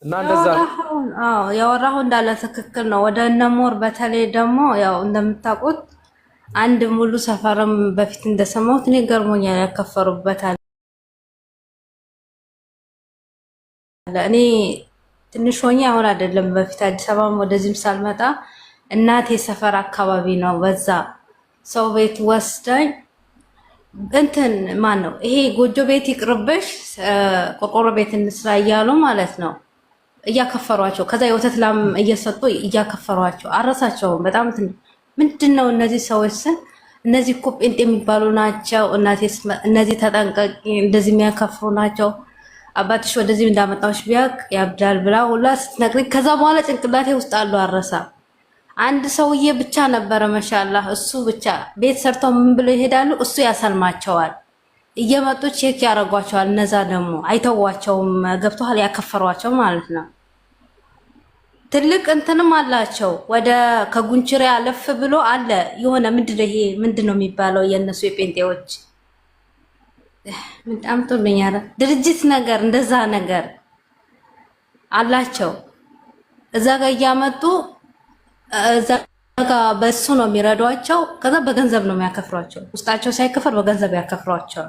እና እንደዛ ነው። ያወራሁ እንዳለ ትክክል ነው። ወደ እነሞር በተለይ ደግሞ ያው እንደምታውቁት አንድ ሙሉ ሰፈርም በፊት እንደሰማሁት እኔ ገርሞኛል። ያከፈሩበታል። እኔ ትንሽ ሆኜ አሁን አይደለም በፊት አዲስ አበባም ወደዚህም ሳልመጣ እናቴ ሰፈር አካባቢ ነው። በዛ ሰው ቤት ወስደኝ እንትን ማን ነው ይሄ ጎጆ ቤት ይቅርብሽ ቆርቆሮ ቤት እንስራ እያሉ ማለት ነው እያከፈሯቸው። ከዛ የወተት ላም እየሰጡ እያከፈሯቸው አረሳቸውም። በጣም ምንድነው እነዚህ ሰዎች ስን እነዚህ እኮ ጴንጤ የሚባሉ ናቸው። እነዚህ ተጠንቀቂ፣ እንደዚህ የሚያከፍሩ ናቸው። አባትሽ ወደዚህ እንዳመጣዎች ቢያቅ ያብዳል ብላ ሁላ ስትነግረኝ ከዛ በኋላ ጭንቅላቴ ውስጥ አሉ አረሳ። አንድ ሰውዬ ብቻ ነበረ ማሻአላህ፣ እሱ ብቻ ቤት ሰርተው ምን ብለው ይሄዳሉ። እሱ ያሰልማቸዋል፣ እየመጡ ቼክ ያደርጓቸዋል። እነዛ ደግሞ አይተዋቸውም፣ ገብተዋል፣ ያከፈሯቸው ማለት ነው። ትልቅ እንትንም አላቸው። ወደ ከጉንችሬ አለፍ ብሎ አለ የሆነ ምንድነው ይሄ ምንድነው የሚባለው የነሱ የጴንጤዎች አምጡልኝ ድርጅት ነገር እንደዛ ነገር አላቸው። እዛ ጋር እያመጡ እዛ ጋር በሱ ነው የሚረዷቸው። ከዛ በገንዘብ ነው የሚያከፍሯቸው። ውስጣቸው ሳይከፈር በገንዘብ ያከፍሯቸው።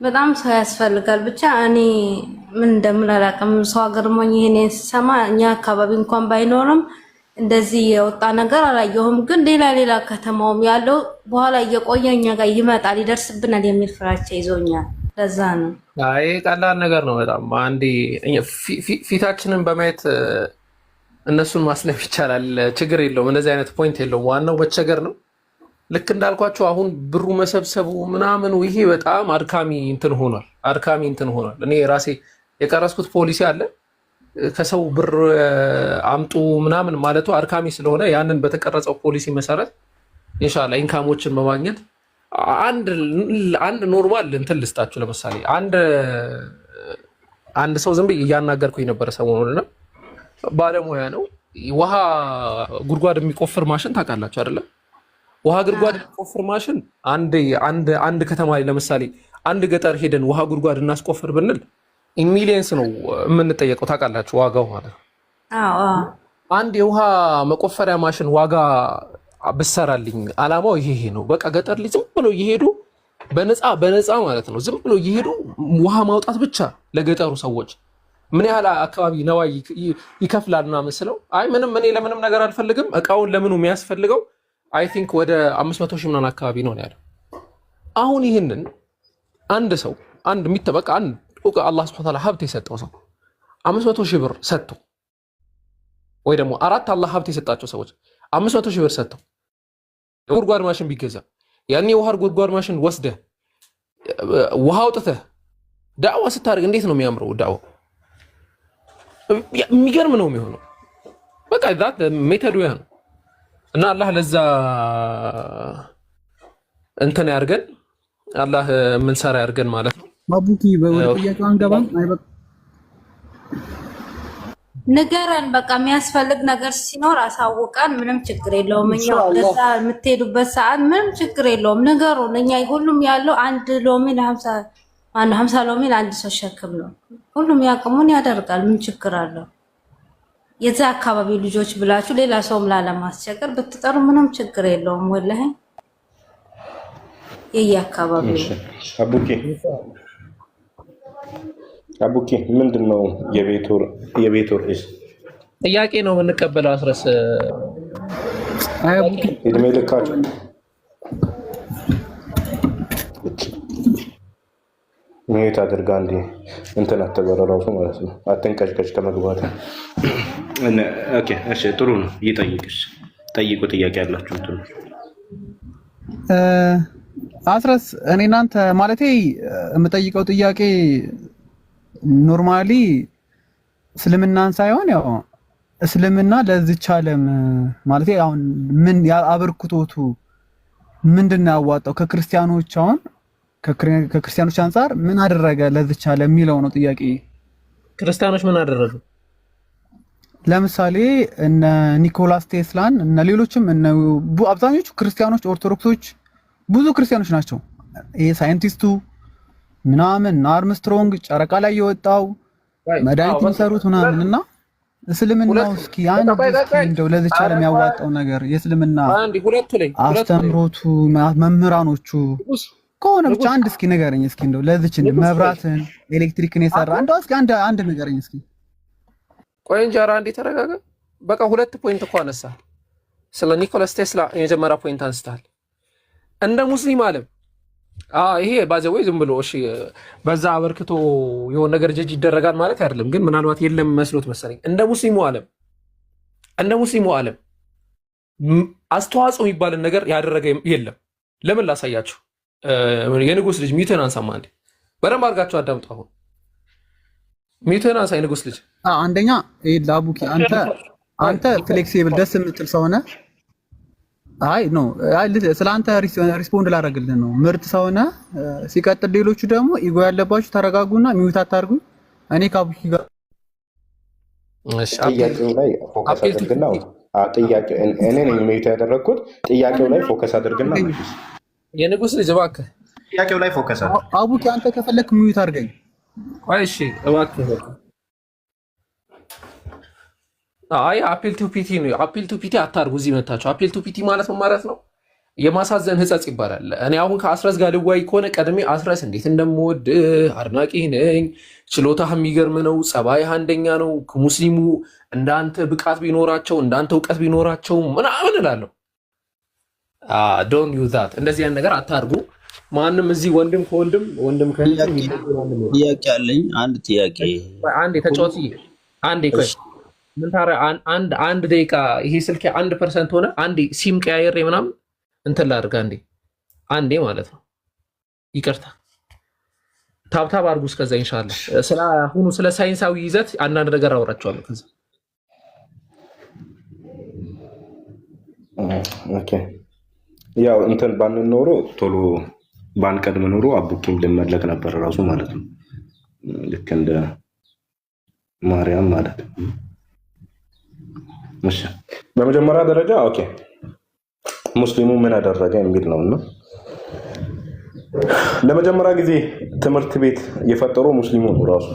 በጣም ሰው ያስፈልጋል። ብቻ እኔ ምን እንደምን አላውቅም። ሰው ሀገር ሞኝ ይሄን ስሰማ እኛ አካባቢ እንኳን ባይኖርም እንደዚህ የወጣ ነገር አላየሁም። ግን ሌላ ከተማውም ያለው በኋላ እየቆየ እኛ ጋር ይመጣል ይደርስብናል የሚል ፍራቻ ይዞኛል። ለዛ ነው። አይ ቀላል ነገር ነው በጣም አንዴ ፊታችንን በማየት እነሱን ማስለፍ ይቻላል። ችግር የለውም። እንደዚህ አይነት ፖይንት የለውም። ዋናው መቸገር ነው። ልክ እንዳልኳቸው አሁን ብሩ መሰብሰቡ ምናምኑ ይሄ በጣም አድካሚ እንትን ሆኗል። እኔ ራሴ የቀረስኩት ፖሊሲ አለ ከሰው ብር አምጡ ምናምን ማለቱ አድካሚ ስለሆነ ያንን በተቀረጸው ፖሊሲ መሰረት ኢንሻአላህ ኢንካሞችን በማግኘት አንድ ኖርማል እንትን ልስጣችሁ። ለምሳሌ አንድ ሰው ዝም ብዬ እያናገርኩኝ ነበረ ሰሞኑን። ባለሙያ ነው። ውሃ ጉድጓድ የሚቆፍር ማሽን ታውቃላችሁ አይደለም? ውሃ ጉድጓድ የሚቆፍር ማሽን አንድ ከተማ ላይ ለምሳሌ አንድ ገጠር ሄደን ውሃ ጉድጓድ እናስቆፍር ብንል ሚሊየንስ ነው የምንጠየቀው። ታውቃላችሁ ዋጋው ማለት ነው። አንድ የውሃ መቆፈሪያ ማሽን ዋጋ ብሰራልኝ አላማው ይሄ ነው። በቃ ገጠር ላይ ዝም ብሎ እየሄዱ በነፃ ማለት ነው ዝም ብሎ እየሄዱ ውሃ ማውጣት ብቻ ለገጠሩ ሰዎች ምን ያህል አካባቢ ነዋይ ይከፍላል ምናምን ስለው አይ ምንም እኔ ለምንም ነገር አልፈልግም፣ እቃውን ለምኑ የሚያስፈልገው አይ ቲንክ ወደ 500 ሺህ ምናምን አካባቢ ነው ያለው። አሁን ይህንን አንድ ሰው የሚጠበቅ አላህ ሱብሓነሁ ወተዓላ ሀብት የሰጠው ሰው 500 ሺህ ብር ሰጥቶ ወይ ደግሞ አላህ ሀብት የሰጣቸው ሰዎች 500 ሺህ ብር ሰጥተው የጉድጓድ ማሽን ቢገዛ ያኔ የውሃ ጉድጓድ ማሽን ወስደህ ውሃ አውጥተህ ዳዕዋ ስታደርግ እንዴት ነው የሚያምረው? ዳዕዋ የሚገርም ነው የሚሆነው። በቃ ዛት ሜተዱ ያ ነው። እና አላህ ለዛ እንትን ያርገን፣ አላህ የምንሰራ ያርገን ማለት ነው። ማቡኪ ወደ ጥያቄው አንገባም። አይበቃ ንገረን። በቃ የሚያስፈልግ ነገር ሲኖር አሳውቀን፣ ምንም ችግር የለውም። እኛ ለዛ የምትሄዱበት ሰዓት ምንም ችግር የለውም። ንገሩን። እኛ ሁሉም ያለው አንድ ሎሚ ለ50 ሎሚ ለአንድ ሰው ሸክም ነው። ሁሉም ያቅሙን ያደርጋል። ምን ችግር አለው? የዛ አካባቢ ልጆች ብላችሁ ሌላ ሰውም ላለማስቸገር ብትጠሩ ምንም ችግር የለውም። ወላሂ የየአካባቢ አቡኪ ምንድን ነው የቤቱ ርዕስ? ጥያቄ ነው የምንቀበለው። አስረስ እድሜ ልካቸው ሚዩት አድርጋ እንዲ እንትን አትበለው ራሱ ማለት ነው። አትንቀጭቀጭ ከመግባት። እሺ ጥሩ ነው። ይጠይቅሽ ጠይቁ። ጥያቄ ያላችሁ እንትን አስረስ እኔ እናንተ ማለቴ የምጠይቀው ጥያቄ ኖርማሊ እስልምናን ሳይሆን ያው እስልምና ለዚች ዓለም ማለቴ አሁን ምን አበርክቶቱ ምንድነው ያዋጣው ከክርስቲያኖች አሁን ከክርስቲያኖች አንፃር ምን አደረገ ለዚች ዓለም የሚለው ነው ጥያቄ። ክርስቲያኖች ምን አደረጉ? ለምሳሌ እነ ኒኮላስ ቴስላን እነ ሌሎችም አብዛኞቹ ክርስቲያኖች ኦርቶዶክሶች ብዙ ክርስቲያኖች ናቸው። ይሄ ሳይንቲስቱ ምናምን አርምስትሮንግ ጨረቃ ላይ የወጣው መድኃኒት የሚሰሩት ምናምንና እስልምናው እስኪ አንድ እንደው ለዚህ ዓለም ያዋጣው ነገር የእስልምና አስተምሮቱ መምህራኖቹ ከሆነ ብቻ አንድ እስኪ ንገረኝ እስኪ እንደው ለዚች መብራትን ኤሌክትሪክን የሰራ እንደው እስኪ አንድ ንገረኝ እስኪ። ቆይ እንጂ ኧረ አንዴ ተረጋጋ። በቃ 2 ፖይንት እኮ አነሳ። ስለ ኒኮላስ ቴስላ የመጀመሪያ ፖይንት አንስታል። እንደ ሙስሊም ዓለም ይሄ ባዘወይ ዝም ብሎ እሺ በዛ አበርክቶ የሆነ ነገር ጀጅ ይደረጋል ማለት አይደለም፣ ግን ምናልባት የለም መስሎት መሰለኝ። እንደ ሙስሊሙ ዓለም አስተዋጽኦ የሚባልን ነገር ያደረገ የለም። ለምን ላሳያችሁ። የንጉስ ልጅ ሚውትን አንሳማ እንዴ፣ በደንብ አድርጋችሁ አዳምጡ። አሁን ሚውትን አንሳ የንጉስ ልጅ። አንደኛ ላቡኪ አንተ ፍሌክሲብል ደስ የምትል ሰው ነህ። አይ ኖ ስለአንተ ሪስፖንድ ላደርግልህ ነው። ምርጥ ሰው ነህ። ሲቀጥል ሌሎቹ ደግሞ ኢጎ ያለባችሁ ተረጋጉና ሚውት አታርጉ። እኔ ካቡኪ ጋር ጥያቄው ላይ ፎከስ አድርግና እኔ ነኝ ሚውት ያደረግኩት። ጥያቄው ላይ ፎከስ አድርግና የንጉስ ልጅ እባክህ ጥያቄው ላይ ፎከስ አድርግ። አቡኪ አንተ ከፈለክ ሚውት አድርገኝ። ቆይ እሺ እባክህ። አፒል ቱ ፒቲ ነው። አፒል ቱ ፒቲ አታርጉ። እዚህ መታችሁ አፒል ቱ ፒቲ ማለት ምን ማለት ነው? የማሳዘን ህጸጽ ይባላል። እኔ አሁን ከአስረስ ጋር ልዋይ ከሆነ ቀድሜ አስረስ እንዴት እንደምወድ አድናቂ ነኝ፣ ችሎታህ የሚገርም ነው፣ ጸባይህ አንደኛ ነው፣ ሙስሊሙ እንዳንተ ብቃት ቢኖራቸው እንዳንተ እውቀት ቢኖራቸው ምናምን እላለሁ። ዶንት ዩዝ ዛት። እንደዚህ አይነት ነገር አታርጉ። ማንም እዚህ ወንድም ከወንድም ወንድም ጥያቄ አለኝ። አንድ ጥያቄ አንዴ ተጫወት። አንዴ ቆይ ምን ታረ አንድ ደቂቃ ይሄ ስልክ 1% ሆነ። አንዴ ሲም ቀያየሬ ምናምን እንትን ላድርግ አንዴ ማለት ነው። ይቅርታ ታብታብ አድርጉ። እስከዛ ኢንሻአላህ ስለ አሁኑ ስለ ሳይንሳዊ ይዘት አንዳንድ ነገር አወራቸዋለሁ። ከዛ ኦኬ ያው እንትን ባንኖሮ ቶሎ ባንቀድም ኖሮ አቡኪም ልመለክ ነበር ራሱ ማለት ነው። ልክ እንደ ማርያም ማለት ነው። እሺ በመጀመሪያ ደረጃ ኦኬ ሙስሊሙ ምን አደረገ የሚል ነውና ለመጀመሪያ ጊዜ ትምህርት ቤት የፈጠረው ሙስሊሙ ነው። ራሱ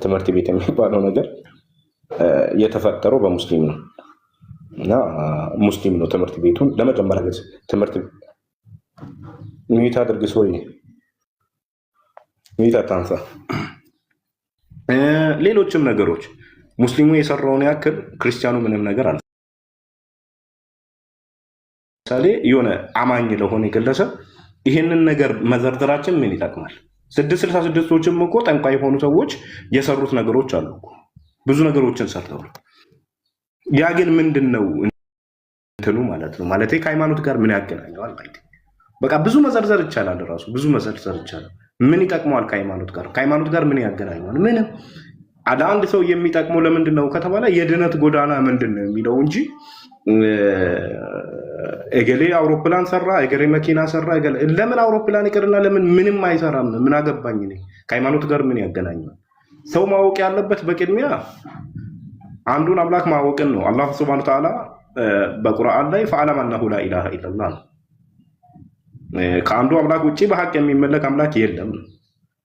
ትምህርት ቤት የሚባለው ነገር የተፈጠረው በሙስሊም ነው እና ሙስሊም ነው ትምህርት ቤቱን ለመጀመሪያ ጊዜ ትምህርት ሚታ አድርግስ ወይ ሚታ ታንሳ ሌሎችም ነገሮች ሙስሊሙ የሰራውን ያክል ክርስቲያኑ ምንም ነገር አለ። ለምሳሌ የሆነ አማኝ ለሆነ ግለሰብ ይሄንን ነገር መዘርዘራችን ምን ይጠቅማል? 666ዎችም እኮ ጠንቋይ የሆኑ ሰዎች የሰሩት ነገሮች አሉ። ብዙ ነገሮችን ሰርተዋል። ያ ግን ምንድነው እንትኑ ማለት ነው ማለት ከሃይማኖት ጋር ምን ያገናኘዋል ማለት በቃ ብዙ መዘርዘር ይቻላል። ራሱ ብዙ መዘርዘር ይቻላል። ምን ይጠቅመዋል? ከሃይማኖት ጋር ምን ያገናኘዋል? ምንም። አንድ ሰው የሚጠቅመው ለምንድነው ከተባለ የድነት ጎዳና ምንድነው የሚለው እንጂ እገሌ አውሮፕላን ሰራ፣ እገሌ መኪና ሰራ፣ ለምን አውሮፕላን ይቀርና ለምን ምንም አይሰራም? ምን አገባኝ እኔ? ከሃይማኖት ጋር ምን ያገናኘዋል? ሰው ማወቅ ያለበት በቅድሚያ አንዱን አምላክ ማወቅን ነው። አላህ Subhanahu Wa Ta'ala በቁርአን ላይ ፈአለም አነሁ ላ ኢላሃ ኢላላህ ነው። ከአንዱ አምላክ ውጪ በሐቅ የሚመለክ አምላክ የለም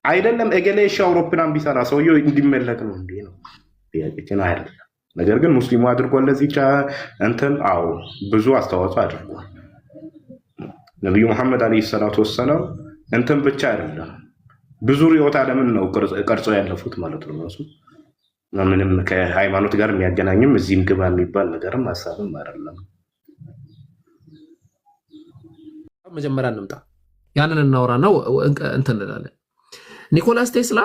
አይደለም። እገሌ አውሮፕላን ቢሰራ ሰውየው እንዲመለክ ነው እንዴ ነው ጥያቄችን አይደለም። ነገር ግን ሙስሊሙ አድርጓል ለዚህ እንትን አዎ ብዙ አስተዋጽኦ አድርጓል። ነብዩ መሐመድ አለይሂ ሰላቱ ወሰለም እንትን ብቻ አይደለም ብዙ ሪዮት ዓለምን ነው ቀርጾ ያለፉት ማለት ነው። ራሱ ምንም ከሃይማኖት ጋር የሚያገናኝም እዚህም ግባ የሚባል ነገርም ሐሳብም አይደለም። መጀመሪያ እንምጣ ያንን እናወራ ነው እንትን እንላለን። ኒኮላስ ቴስላ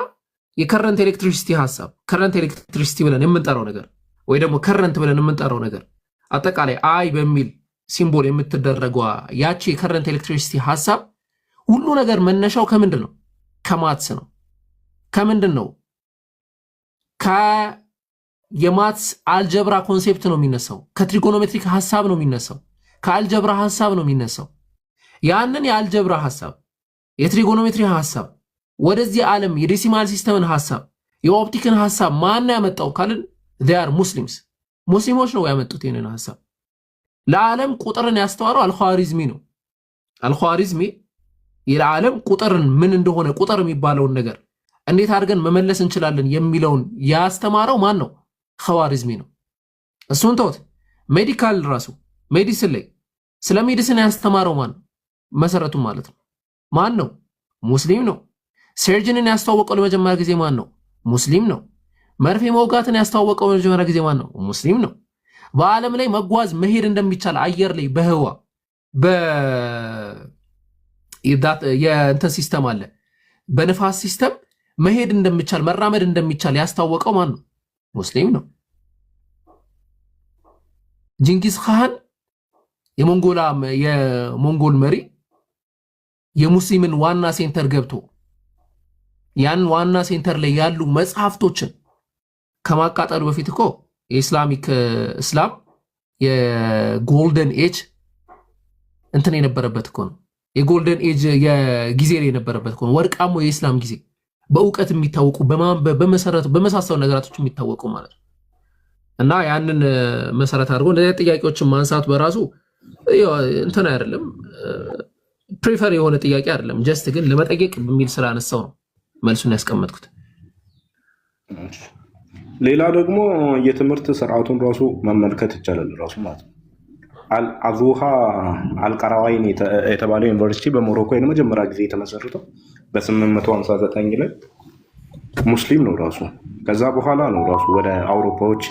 የከረንት ኤሌክትሪሲቲ ሐሳብ ከረንት ኤሌክትሪሲቲ ብለን የምንጠራው ነገር ወይ ደግሞ ከረንት ብለን የምንጠራው ነገር አጠቃላይ አይ በሚል ሲምቦል የምትደረገው ያቺ የከረንት ኤሌክትሪሲቲ ሐሳብ ሁሉ ነገር መነሻው ከምንድን ነው? ከማትስ ነው። ከምንድን ነው? ከየማትስ አልጀብራ ኮንሴፕት ነው የሚነሳው። ከትሪጎኖሜትሪክ ሐሳብ ነው የሚነሳው። ከአልጀብራ ሐሳብ ነው የሚነሳው። ያንን የአልጀብራ ሐሳብ የትሪጎኖሜትሪ ሐሳብ ወደዚህ ዓለም የዴሲማል ሲስተምን ሐሳብ የኦፕቲክን ሐሳብ ማን ያመጣው ካልን they are Muslims ሙስሊሞች ነው ያመጡት ይሄንን ሐሳብ። ለዓለም ቁጥርን ያስተዋረው አልኻሪዝሚ ነው። አልኻሪዝሚ የዓለም ቁጥርን ምን እንደሆነ ቁጥር የሚባለውን ነገር እንዴት አድርገን መመለስ እንችላለን የሚለውን ያስተማረው ማን ነው? ኸዋሪዝሚ ነው። እሱን ተውት። ሜዲካል ራሱ ሜዲሲን ላይ ስለ ሜዲሲን ያስተማረው ማን ነው? መሰረቱ ማለት ነው ማን ነው? ሙስሊም ነው። ሰርጅንን ያስተዋወቀው ለመጀመሪያ ጊዜ ማን ነው? ሙስሊም ነው። መርፌ መውጋትን ያስተዋወቀው ለመጀመሪያ ጊዜ ማን ነው? ሙስሊም ነው። በዓለም ላይ መጓዝ መሄድ እንደሚቻል አየር ላይ በህዋ የእንትን ሲስተም አለ፣ በንፋስ ሲስተም መሄድ እንደሚቻል መራመድ እንደሚቻል ያስተዋወቀው ማን ነው? ሙስሊም ነው። ጂንጊስ ካን የሞንጎል መሪ የሙስሊምን ዋና ሴንተር ገብቶ ያን ዋና ሴንተር ላይ ያሉ መጽሐፍቶችን ከማቃጠሉ በፊት እኮ እስላም የጎልደን ኤጅ እንትን የነበረበት እኮ ነው። የጎልደን ኤጅ የጊዜ ላይ የነበረበት እኮ ነው። ወርቃማው የእስላም ጊዜ በእውቀት የሚታወቁ በመሰረቱ በመሳሰሉ ነገራቶች የሚታወቁ ማለት ነው። እና ያንን መሰረት አድርጎ እንደዚህ ጥያቄዎችን ማንሳት በራሱ እንትን አይደለም፣ ፕሪፈር የሆነ ጥያቄ አይደለም። ጀስት ግን ለመጠየቅ በሚል ስላነሳው ነው መልሱን ያስቀመጥኩት። ሌላ ደግሞ የትምህርት ስርዓቱን ራሱ መመልከት ይቻላል። ራሱ ማለት ነው አልአዙሃ አልቀራዋይን የተባለው ዩኒቨርሲቲ በሞሮኮ የመጀመሪያ ጊዜ የተመሰረተው በ859 ላይ ሙስሊም ነው ራሱ። ከዛ በኋላ ነው ራሱ ወደ አውሮፓዎች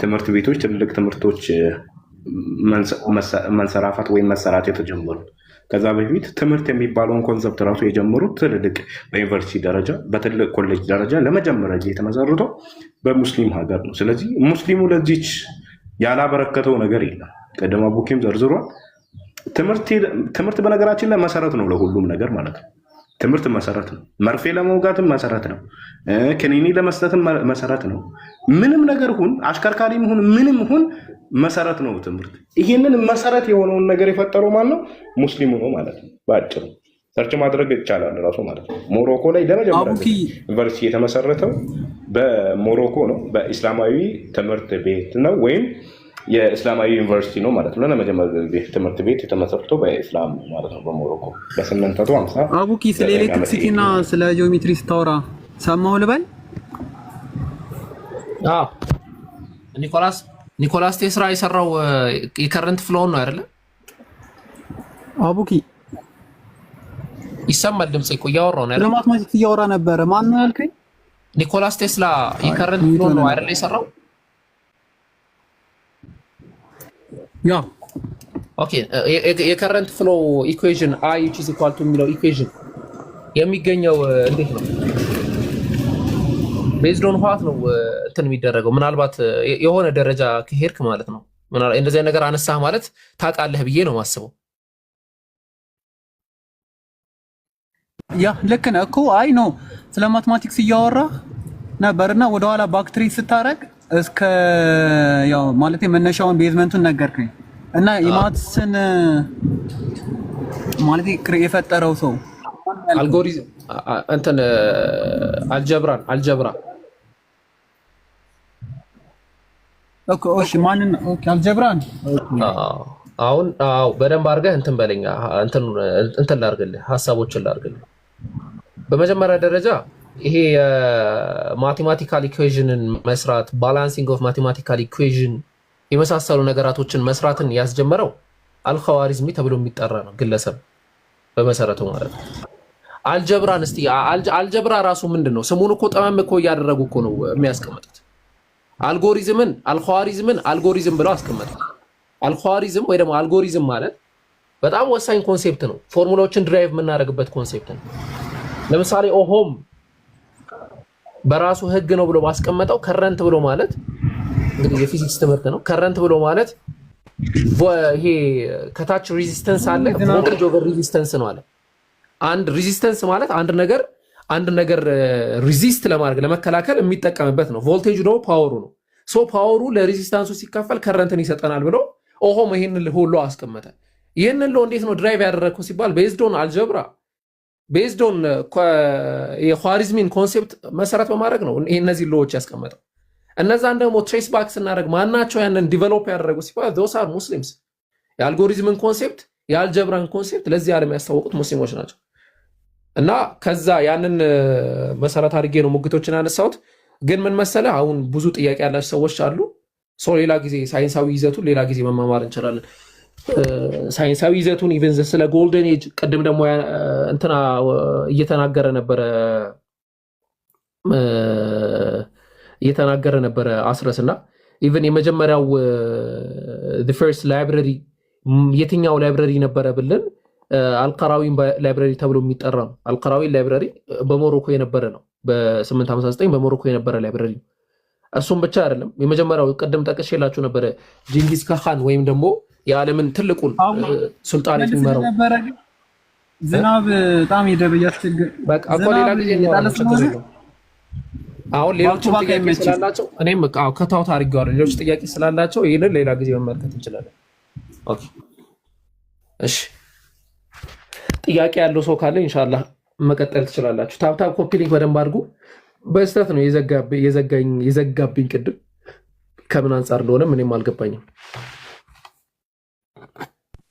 ትምህርት ቤቶች ትልልቅ ትምህርቶች መንሰራፋት ወይም መሰራት የተጀመሩት። ከዛ በፊት ትምህርት የሚባለውን ኮንሰፕት ራሱ የጀመሩት ትልልቅ በዩኒቨርሲቲ ደረጃ በትልቅ ኮሌጅ ደረጃ ለመጀመሪያ ጊዜ የተመሰረተው በሙስሊም ሀገር ነው። ስለዚህ ሙስሊሙ ለዚች ያላበረከተው ነገር የለም። ቀደም አቡኪም ዘርዝሯል። ትምህርት በነገራችን ላይ መሰረት ነው ለሁሉም ነገር ማለት ነው። ትምህርት መሰረት ነው። መርፌ ለመውጋትም መሰረት ነው። ክኒኒ ለመስጠትም መሰረት ነው። ምንም ነገር ሁን፣ አሽከርካሪም ሁን፣ ምንም ሁን መሰረት ነው ትምህርት። ይህንን መሰረት የሆነውን ነገር የፈጠረው ማን ነው? ሙስሊሙ ነው ማለት ነው። በአጭሩ ሰርች ማድረግ ይቻላል ራሱ ማለት ነው። ሞሮኮ ላይ ለመጀመሪያ ዩኒቨርሲቲ የተመሰረተው በሞሮኮ ነው። በኢስላማዊ ትምህርት ቤት ነው ወይም የእስላማዊ ዩኒቨርሲቲ ነው ማለት ነው። ለመጀመሪያ ትምህርት ቤት የተመሰረተው በኢስላም ማለት ነው በሞሮኮ በ850። አቡኪ ስለ ኤሌክትሪሲቲ እና ስለ ጂኦሜትሪ ስታወራ ሰማሁ ልበል? አዎ ኒኮላስ ቴስላ የሰራው የከረንት ፍሎውን ነው አይደለ? አቡኪ ይሰማል ድምጽ እኮ እያወራሁ ነው አይደል? ለማትማቲክስ እያወራ ነበረ። ማን ነው ያልከኝ? ኒኮላስ ቴስላ የከረንት ፍሎውን ነው አይደለ የሰራው? ያ ኦኬ። የከረንት ፍሎ ኢኩዌሽን አይ ኢዝ ኢኳል ቱ የሚለው ኢኩዌሽን የሚገኘው እንዴት ነው? ቤዝድ ኦን ዋት ነው እንትን የሚደረገው? ምናልባት የሆነ ደረጃ ከሄድክ ማለት ነው። እንደዚህ ነገር አነሳህ ማለት ታውቃለህ ብዬ ነው የማስበው። ያ ልክ ነህ እኮ። አይ ነው ስለ ማትማቲክስ እያወራ ነበርና ወደኋላ ባክትሪ ስታረግ እስከ ያው ማለት መነሻውን ቤዝመንቱን ነገርከኝ እና የማትስን ማለት የፈጠረው ሰው አልጎሪዝም እንትን አልጀብራ ኦኬ እሺ ማንን ኦኬ አልጀብራን አሁን በደንብ አድርገህ እንትን በለኛ እንትን ላድርግልህ ሐሳቦችን ላድርግልህ። በመጀመሪያ ደረጃ ይሄ ማቴማቲካል ኢኩዌሽንን መስራት ባላንሲንግ ኦፍ ማቴማቲካል ኢኩዌሽን የመሳሰሉ ነገራቶችን መስራትን ያስጀመረው አልኸዋሪዝሚ ተብሎ የሚጠራ ነው ግለሰብ በመሰረቱ ማለት ነው። አልጀብራን እስቲ አልጀብራ ራሱ ምንድነው? ስሙን እኮ ጠመም እኮ እያደረጉ እኮ ነው የሚያስቀምጡት። አልጎሪዝምን አልኸዋሪዝምን አልጎሪዝም ብለው አስቀምጡት። አልኸዋሪዝም ወይ ደግሞ አልጎሪዝም ማለት በጣም ወሳኝ ኮንሴፕት ነው። ፎርሙላዎችን ድራይቭ የምናደርግበት ኮንሴፕት ነው። ለምሳሌ ኦሆም በራሱ ህግ ነው ብሎ ማስቀመጠው ከረንት ብሎ ማለት እንግዲህ የፊዚክስ ትምህርት ነው። ከረንት ብሎ ማለት ይሄ ከታች ሬዚስተንስ አለ፣ ቮልቴጅ ኦቨር ሬዚስተንስ ነው አለ። አንድ ሬዚስተንስ ማለት አንድ ነገር ሬዚስት ለማድረግ ለመከላከል የሚጠቀምበት ነው። ቮልቴጁ ደግሞ ፓወሩ ነው። ሶ ፓወሩ ለሬዚስታንሱ ሲካፈል ከረንትን ይሰጠናል ብሎ ኦሆም ይሄንን ሁሉ አስቀመጠ። ይሄንን ሎ እንዴት ነው ድራይቭ ያደረግኩት ሲባል ቤዝድ ኦን አልጀብራ ቤዝድ ኦን የኻሪዝሚን ኮንሴፕት መሰረት በማድረግ ነው እነዚህ ሎዎች ያስቀመጠው። እነዛን ደግሞ ትሬስ ባክ ስናደርግ ማናቸው ያንን ዲቨሎፕ ያደረጉ ሲባል ዶስ አር ሙስሊምስ። የአልጎሪዝምን ኮንሴፕት የአልጀብራን ኮንሴፕት ለዚህ ዓለም ያስታወቁት ሙስሊሞች ናቸው። እና ከዛ ያንን መሰረት አድርጌ ነው ሙግቶችን ያነሳሁት። ግን ምን መሰለህ አሁን ብዙ ጥያቄ ያላቸው ሰዎች አሉ። ሰው ሌላ ጊዜ ሳይንሳዊ ይዘቱን ሌላ ጊዜ መማማር እንችላለን። ሳይንሳዊ ይዘቱን ኢቨን ስለ ጎልደን ኤጅ ቅድም ደግሞ እንትና እየተናገረ ነበረ አስረስ እና ኢቨን የመጀመሪያው ፈርስት ላይብረሪ የትኛው ላይብረሪ ነበረ ብልን አልቀራዊን ላይብረሪ ተብሎ የሚጠራ ነው። አልቀራዊን ላይብረሪ በሞሮኮ የነበረ ነው። በ859 በሞሮኮ የነበረ ላይብረሪ ነው። እሱም ብቻ አይደለም። የመጀመሪያው ቅድም ጠቅሼላችሁ ነበረ ጂንጊስ ካኻን ወይም ደግሞ የዓለምን ትልቁን ሱልጣን የሚመራው ዝናብ በጣም ይደብያስቸግር። በቃ እኮ ሌላ ጊዜ ነው። አሁን ሌሎች ጥያቄ ስላላቸው እኔም ከታውት አድርጌዋለሁ። ሌሎች ጥያቄ ስላላቸው ይህንን ሌላ ጊዜ መመልከት እንችላለን። ኦኬ እሺ። ጥያቄ ያለው ሰው ካለ ኢንሻአላህ መቀጠል ትችላላችሁ። ታብታብ ኮፒ ሊንክ በደንብ አድርጉ። በስተት ነው የዘጋብኝ ቅድም ከምን አንጻር እንደሆነ ምንም አልገባኝም።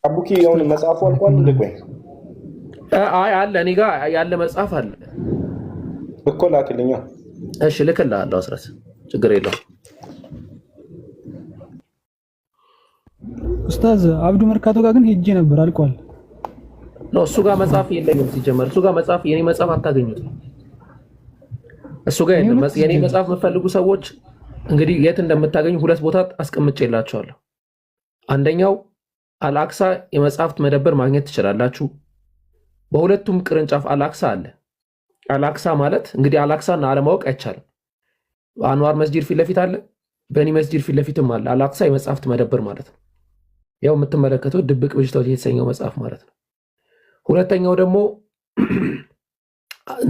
አቡኪ የሆነ መጽሐፉ አልቋል እንዴ? ቆይ አይ አለ እኔ ጋር ያለ መጽሐፍ አለ እኮ ላክልኛ። እሺ ልክልሃለሁ። አስረስ ችግር የለውም። ኡስታዝ አብዱ መርካቶ ጋር ግን ሄጄ ነበር አልቋል። ነው እሱ ጋር መጽሐፍ የለኝም ሲጀመር። እሱ ጋር መጽሐፍ የኔ መጽሐፍ አታገኙት። እሱ ጋር የለም። የኔ መጽሐፍ የምትፈልጉ ሰዎች እንግዲህ የት እንደምታገኙ ሁለት ቦታ አስቀምጬላችኋለሁ። አንደኛው አልአክሳ የመጽሐፍት መደብር ማግኘት ትችላላችሁ። በሁለቱም ቅርንጫፍ አልአክሳ አለ። አልአክሳ ማለት እንግዲህ አልአክሳን አለማወቅ አይቻልም። አንዋር መስጂድ ፊት ለፊት አለ፣ በኒ መስጂድ ፊት ለፊትም አለ። አልአክሳ የመጽሐፍት መደብር ማለት ነው። ያው የምትመለከቱት ድብቅ ብጅታዎች የተሰኘው መጽሐፍ ማለት ነው። ሁለተኛው ደግሞ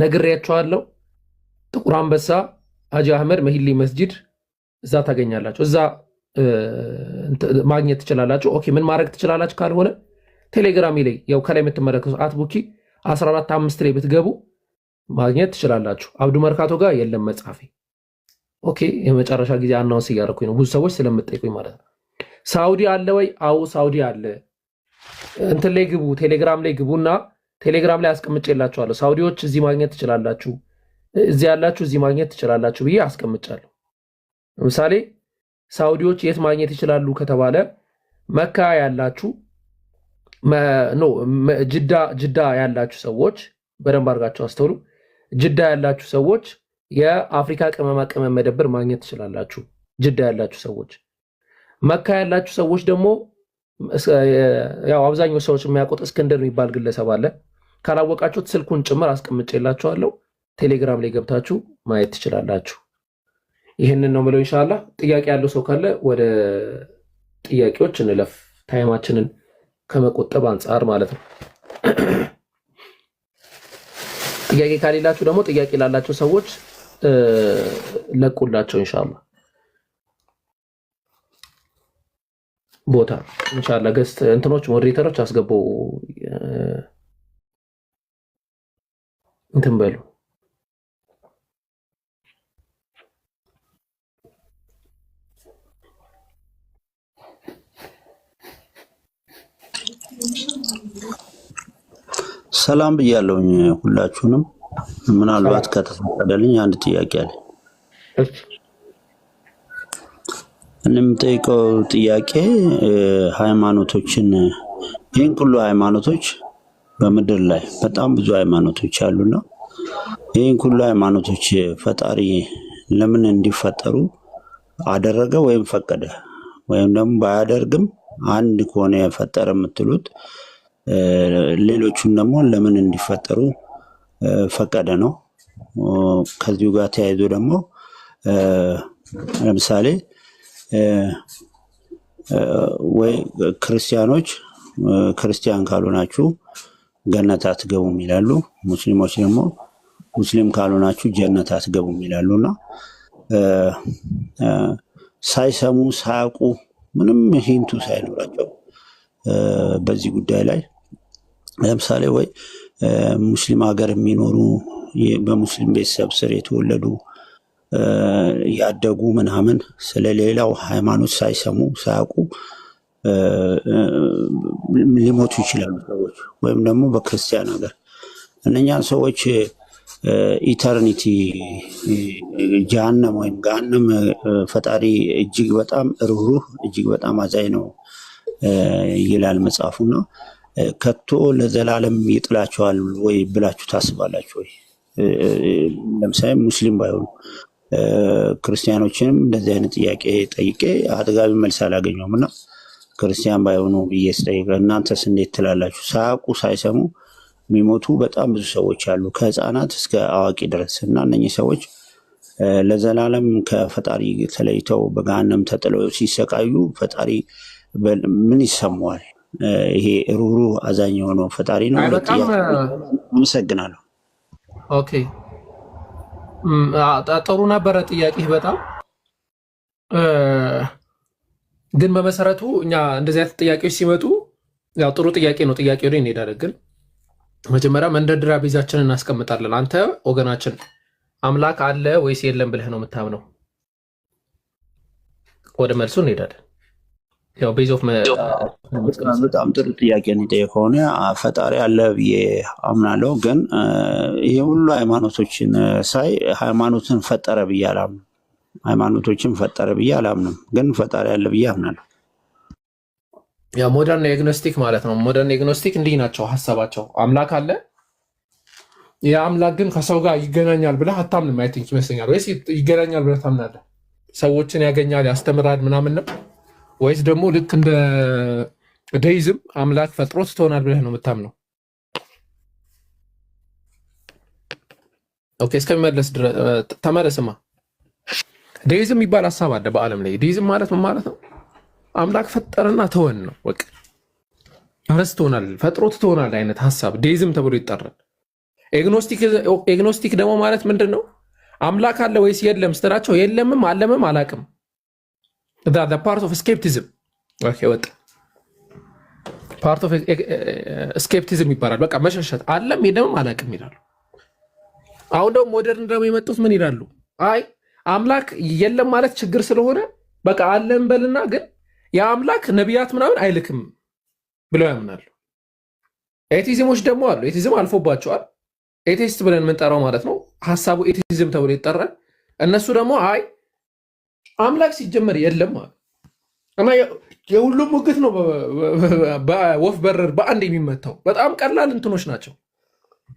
ነግሬያችኋለሁ፣ ጥቁር አንበሳ ሀጂ አህመድ መሂሊ መስጂድ እዛ ታገኛላችሁ። እዛ ማግኘት ትችላላችሁ። ኦኬ ምን ማድረግ ትችላላችሁ ካልሆነ ቴሌግራም ላይ ያው ከላይ የምትመለከቱ አትቡኪ 145 ላይ ብትገቡ ማግኘት ትችላላችሁ። አብዱ መርካቶ ጋር የለም መጽሐፌ። ኦኬ የመጨረሻ ጊዜ አናውንስ እያደረኩኝ ነው፣ ብዙ ሰዎች ስለምጠይቁኝ ማለት ነው። ሳውዲ አለ ወይ? አዎ ሳውዲ አለ። እንትን ላይ ግቡ፣ ቴሌግራም ላይ ግቡና ቴሌግራም ላይ አስቀምጬላችኋለሁ። ሳውዲዎች እዚህ ማግኘት ትችላላችሁ፣ እዚህ ያላችሁ እዚህ ማግኘት ትችላላችሁ ብዬ አስቀምጫለሁ። ለምሳሌ ሳውዲዎች የት ማግኘት ይችላሉ ከተባለ መካ ያላችሁ ጅዳ ያላችሁ ሰዎች በደንብ አድርጋችሁ አስተውሉ። ጅዳ ያላችሁ ሰዎች የአፍሪካ ቅመማ ቅመም መደብር ማግኘት ትችላላችሁ። ጅዳ ያላችሁ ሰዎች። መካ ያላችሁ ሰዎች ደግሞ ያው አብዛኛው ሰዎች የሚያውቁት እስክንድር የሚባል ግለሰብ አለ። ካላወቃችሁት ስልኩን ጭምር አስቀምጬላችኋለሁ። ቴሌግራም ላይ ገብታችሁ ማየት ትችላላችሁ። ይህንን ነው የምለው። ኢንሻአላህ ጥያቄ ያለው ሰው ካለ ወደ ጥያቄዎች እንለፍ፣ ታይማችንን ከመቆጠብ አንጻር ማለት ነው። ጥያቄ ካሌላችሁ ደግሞ ጥያቄ ላላቸው ሰዎች ለቁላቸው ኢንሻአላህ ቦታ ኢንሻአላህ ገስት እንትኖች ሞዴሬተሮች አስገቡ እንትን በሉ። ሰላም ብያለሁኝ ሁላችሁንም። ምናልባት ከተፈቀደልኝ አንድ ጥያቄ አለ። የምጠይቀው ጥያቄ ሃይማኖቶችን ይህን ሁሉ ሃይማኖቶች በምድር ላይ በጣም ብዙ ሃይማኖቶች አሉና ይህን ሁሉ ሃይማኖቶች ፈጣሪ ለምን እንዲፈጠሩ አደረገ ወይም ፈቀደ? ወይም ደግሞ ባያደርግም አንድ ከሆነ የፈጠረ የምትሉት ሌሎቹን ደግሞ ለምን እንዲፈጠሩ ፈቀደ ነው? ከዚሁ ጋር ተያይዞ ደግሞ ለምሳሌ ወይ ክርስቲያኖች ክርስቲያን ካልሆናችሁ ገነት አትገቡም ይላሉ፣ ሙስሊሞች ደግሞ ሙስሊም ካልሆናችሁ ጀነት አትገቡም ይላሉና ሳይሰሙ ሳያውቁ ምንም ሂንቱ ሳይኖራቸው በዚህ ጉዳይ ላይ ለምሳሌ ወይ ሙስሊም ሀገር የሚኖሩ በሙስሊም ቤተሰብ ስር የተወለዱ ያደጉ ምናምን ስለሌላው ሃይማኖት ሳይሰሙ ሳያውቁ ሊሞቱ ይችላሉ ሰዎች። ወይም ደግሞ በክርስቲያን ሀገር እነኛን ሰዎች ኢተርኒቲ ጀሃነም ወይም ገሃነም ፈጣሪ እጅግ በጣም ርኅሩህ እጅግ በጣም አዛኝ ነው ይላል መጽሐፉና ከቶ ለዘላለም ይጥላቸዋል ወይ ብላችሁ ታስባላችሁ ወይ? ለምሳሌ ሙስሊም ባይሆኑ ክርስቲያኖችንም እንደዚህ አይነት ጥያቄ ጠይቄ አጥጋቢ መልስ አላገኘሁም እና ክርስቲያን ባይሆኑ ብዬ ስጠይቅ እናንተስ እንዴት ትላላችሁ? ሳያውቁ ሳይሰሙ የሚሞቱ በጣም ብዙ ሰዎች አሉ ከህፃናት እስከ አዋቂ ድረስ እና እነኚህ ሰዎች ለዘላለም ከፈጣሪ ተለይተው በገሃነም ተጥለው ሲሰቃዩ ፈጣሪ ምን ይሰማዋል? ይሄ ሩህሩህ አዛኝ የሆነው ፈጣሪ ነው። አመሰግናለሁ። ኦኬ ጥሩ ነበረ ጥያቄ በጣም ግን በመሰረቱ እኛ እንደዚህ አይነት ጥያቄዎች ሲመጡ ያው ጥሩ ጥያቄ ነው። ጥያቄ ወደ እንሄዳለን፣ ግን መጀመሪያ መንደርደሪያ ቤዛችንን እናስቀምጣለን። አንተ ወገናችን አምላክ አለ ወይስ የለም ብለህ ነው የምታምነው? ወደ መልሱ እንሄዳለን። ያው ቤዝ ኦፍ በጣም ጥሩ ጥያቄ ነው የጠየቀው። ፈጣሪ አለ ብዬ አምናለሁ፣ ግን ይሄ ሁሉ ሃይማኖቶችን ሳይ ሃይማኖትን ፈጠረ ብዬ አላምንም። ሃይማኖቶችን ፈጠረ ብዬ አላምንም፣ ግን ፈጣሪ አለ ብዬ አምናለሁ። ያ ሞደርን ኤግኖስቲክ ማለት ነው። ሞደርን ኤግኖስቲክ እንዲህ ናቸው ሀሳባቸው። አምላክ አለ፣ ያ አምላክ ግን ከሰው ጋር ይገናኛል ብለህ አታምንም። አይ ቲንክ ይመስለኛል። ወይስ ይገናኛል ብለህ ታምናለህ? ሰዎችን ያገኛል፣ ያስተምራል ምናምን ነው? ወይስ ደግሞ ልክ እንደ ደይዝም አምላክ ፈጥሮት ትሆናል ብለህ ነው የምታምነው? ኦኬ እስከሚመለስ ተመለስማ። ዴይዝም የሚባል ሀሳብ አለ በዓለም ላይ። ዴይዝም ማለት ምን ማለት ነው? አምላክ ፈጠረና ተወን ነው። በቃ ረስ ትሆናል፣ ፈጥሮት ትሆናል አይነት ሀሳብ ዴይዝም ተብሎ ይጠራል። ኤግኖስቲክ ደግሞ ማለት ምንድን ነው? አምላክ አለ ወይስ የለም ስትላቸው የለምም አለምም አላቅም። ፓርት ኦፍ ስኬፕቲዝም ወጥ ፓርት ኦፍ ስኬፕቲዝም ይባላል። በቃ መሸሸት፣ አለም የለምም አላቅም ይላሉ። አሁን ደግሞ ሞደርን ደግሞ የመጡት ምን ይላሉ? አይ አምላክ የለም ማለት ችግር ስለሆነ በቃ አለም በልና ግን የአምላክ ነቢያት ምናምን አይልክም ብለው ያምናሉ። ኤቲዝሞች ደግሞ አሉ። ኤቲዝም አልፎባቸዋል። ኤቲስት ብለን የምንጠራው ማለት ነው። ሀሳቡ ኤቲዝም ተብሎ ይጠራል። እነሱ ደግሞ አይ አምላክ ሲጀመር የለም ማለት እና የሁሉም ሙግት ነው በወፍ በረር በአንድ የሚመታው። በጣም ቀላል እንትኖች ናቸው።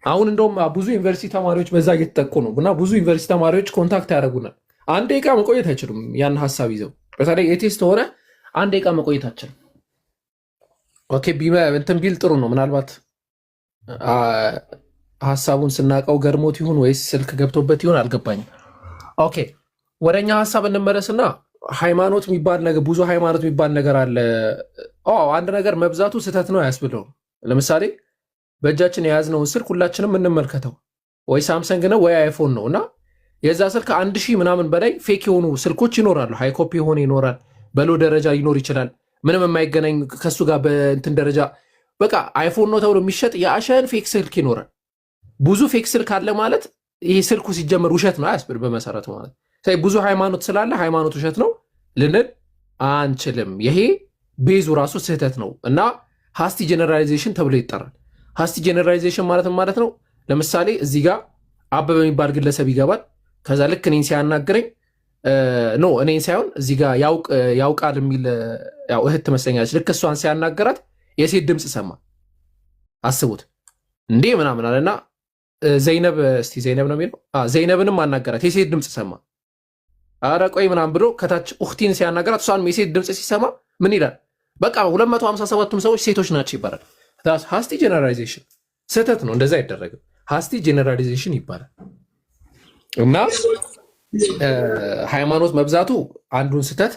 አሁን እንደውም ብዙ ዩኒቨርሲቲ ተማሪዎች በዛ እየተጠቁ ነው እና ብዙ ዩኒቨርሲቲ ተማሪዎች ኮንታክት ያደርጉናል። አንድ ደቂቃ መቆየት አይችሉም ያን ሀሳብ ይዘው። በተለይ ኤቲስት ሆነ አንድ ደቂቃ መቆየት አይችልም። ኦኬ እንትን ቢል ጥሩ ነው። ምናልባት ሀሳቡን ስናቀው ገርሞት ይሁን ወይስ ስልክ ገብቶበት ይሁን አልገባኝም። ኦኬ ወደኛ ሀሳብ እንመለስና ሃይማኖት የሚባል ነገር ብዙ ሃይማኖት የሚባል ነገር አለ። አንድ ነገር መብዛቱ ስህተት ነው አያስብለውም። ለምሳሌ በእጃችን የያዝነውን ስልክ ሁላችንም እንመልከተው። ወይ ሳምሰንግ ነው ወይ አይፎን ነው እና የዛ ስልክ 1000 ምናምን በላይ ፌክ የሆኑ ስልኮች ይኖራሉ። ሃይ ኮፒ የሆነ ይኖራል፣ በሎ ደረጃ ሊኖር ይችላል፣ ምንም የማይገናኝ ከሱ ጋር በእንትን ደረጃ በቃ አይፎን ነው ተብሎ የሚሸጥ የአሸን ፌክ ስልክ ይኖራል። ብዙ ፌክ ስልክ አለ ማለት ይሄ ስልኩ ሲጀመር ውሸት ነው አያስብል በመሰረቱ ማለት። ብዙ ሃይማኖት ስላለ ሃይማኖት ውሸት ነው ልንል አንችልም። ይሄ ቤዙ ራሱ ስህተት ነው እና ሃስቲ ጀነራላይዜሽን ተብሎ ይጠራል። ሃስቲ ጀነራላይዜሽን ማለት ነው። ለምሳሌ እዚህ ጋር አበበ የሚባል ግለሰብ ይገባል። ከዛ ልክ እኔን ሲያናግረኝ ኖ እኔን ሳይሆን እዚህ ጋር ያውቃል የሚል እህት ትመስለኛለች። ልክ እሷን ሲያናገራት የሴት ድምፅ ሰማ። አስቡት እንዴ ምናምን አለና ዘይነብ እስቲ ዘይነብ ነው የሚለው ዘይነብንም አናገራት። የሴት ድምፅ ሰማ። አረ ቆይ ምናምን ብሎ ከታች ኡክቲን ሲያናገራት እሷንም የሴት ድምፅ ሲሰማ ምን ይላል? በቃ 257ቱም ሰዎች ሴቶች ናቸው ይባላል። ሃስቲ ጀነራላይዜሽን ስህተት ነው። እንደዛ አይደረግም። ሃስቲ ጀነራላይዜሽን ይባላል እና ሃይማኖት መብዛቱ አንዱን ስህተት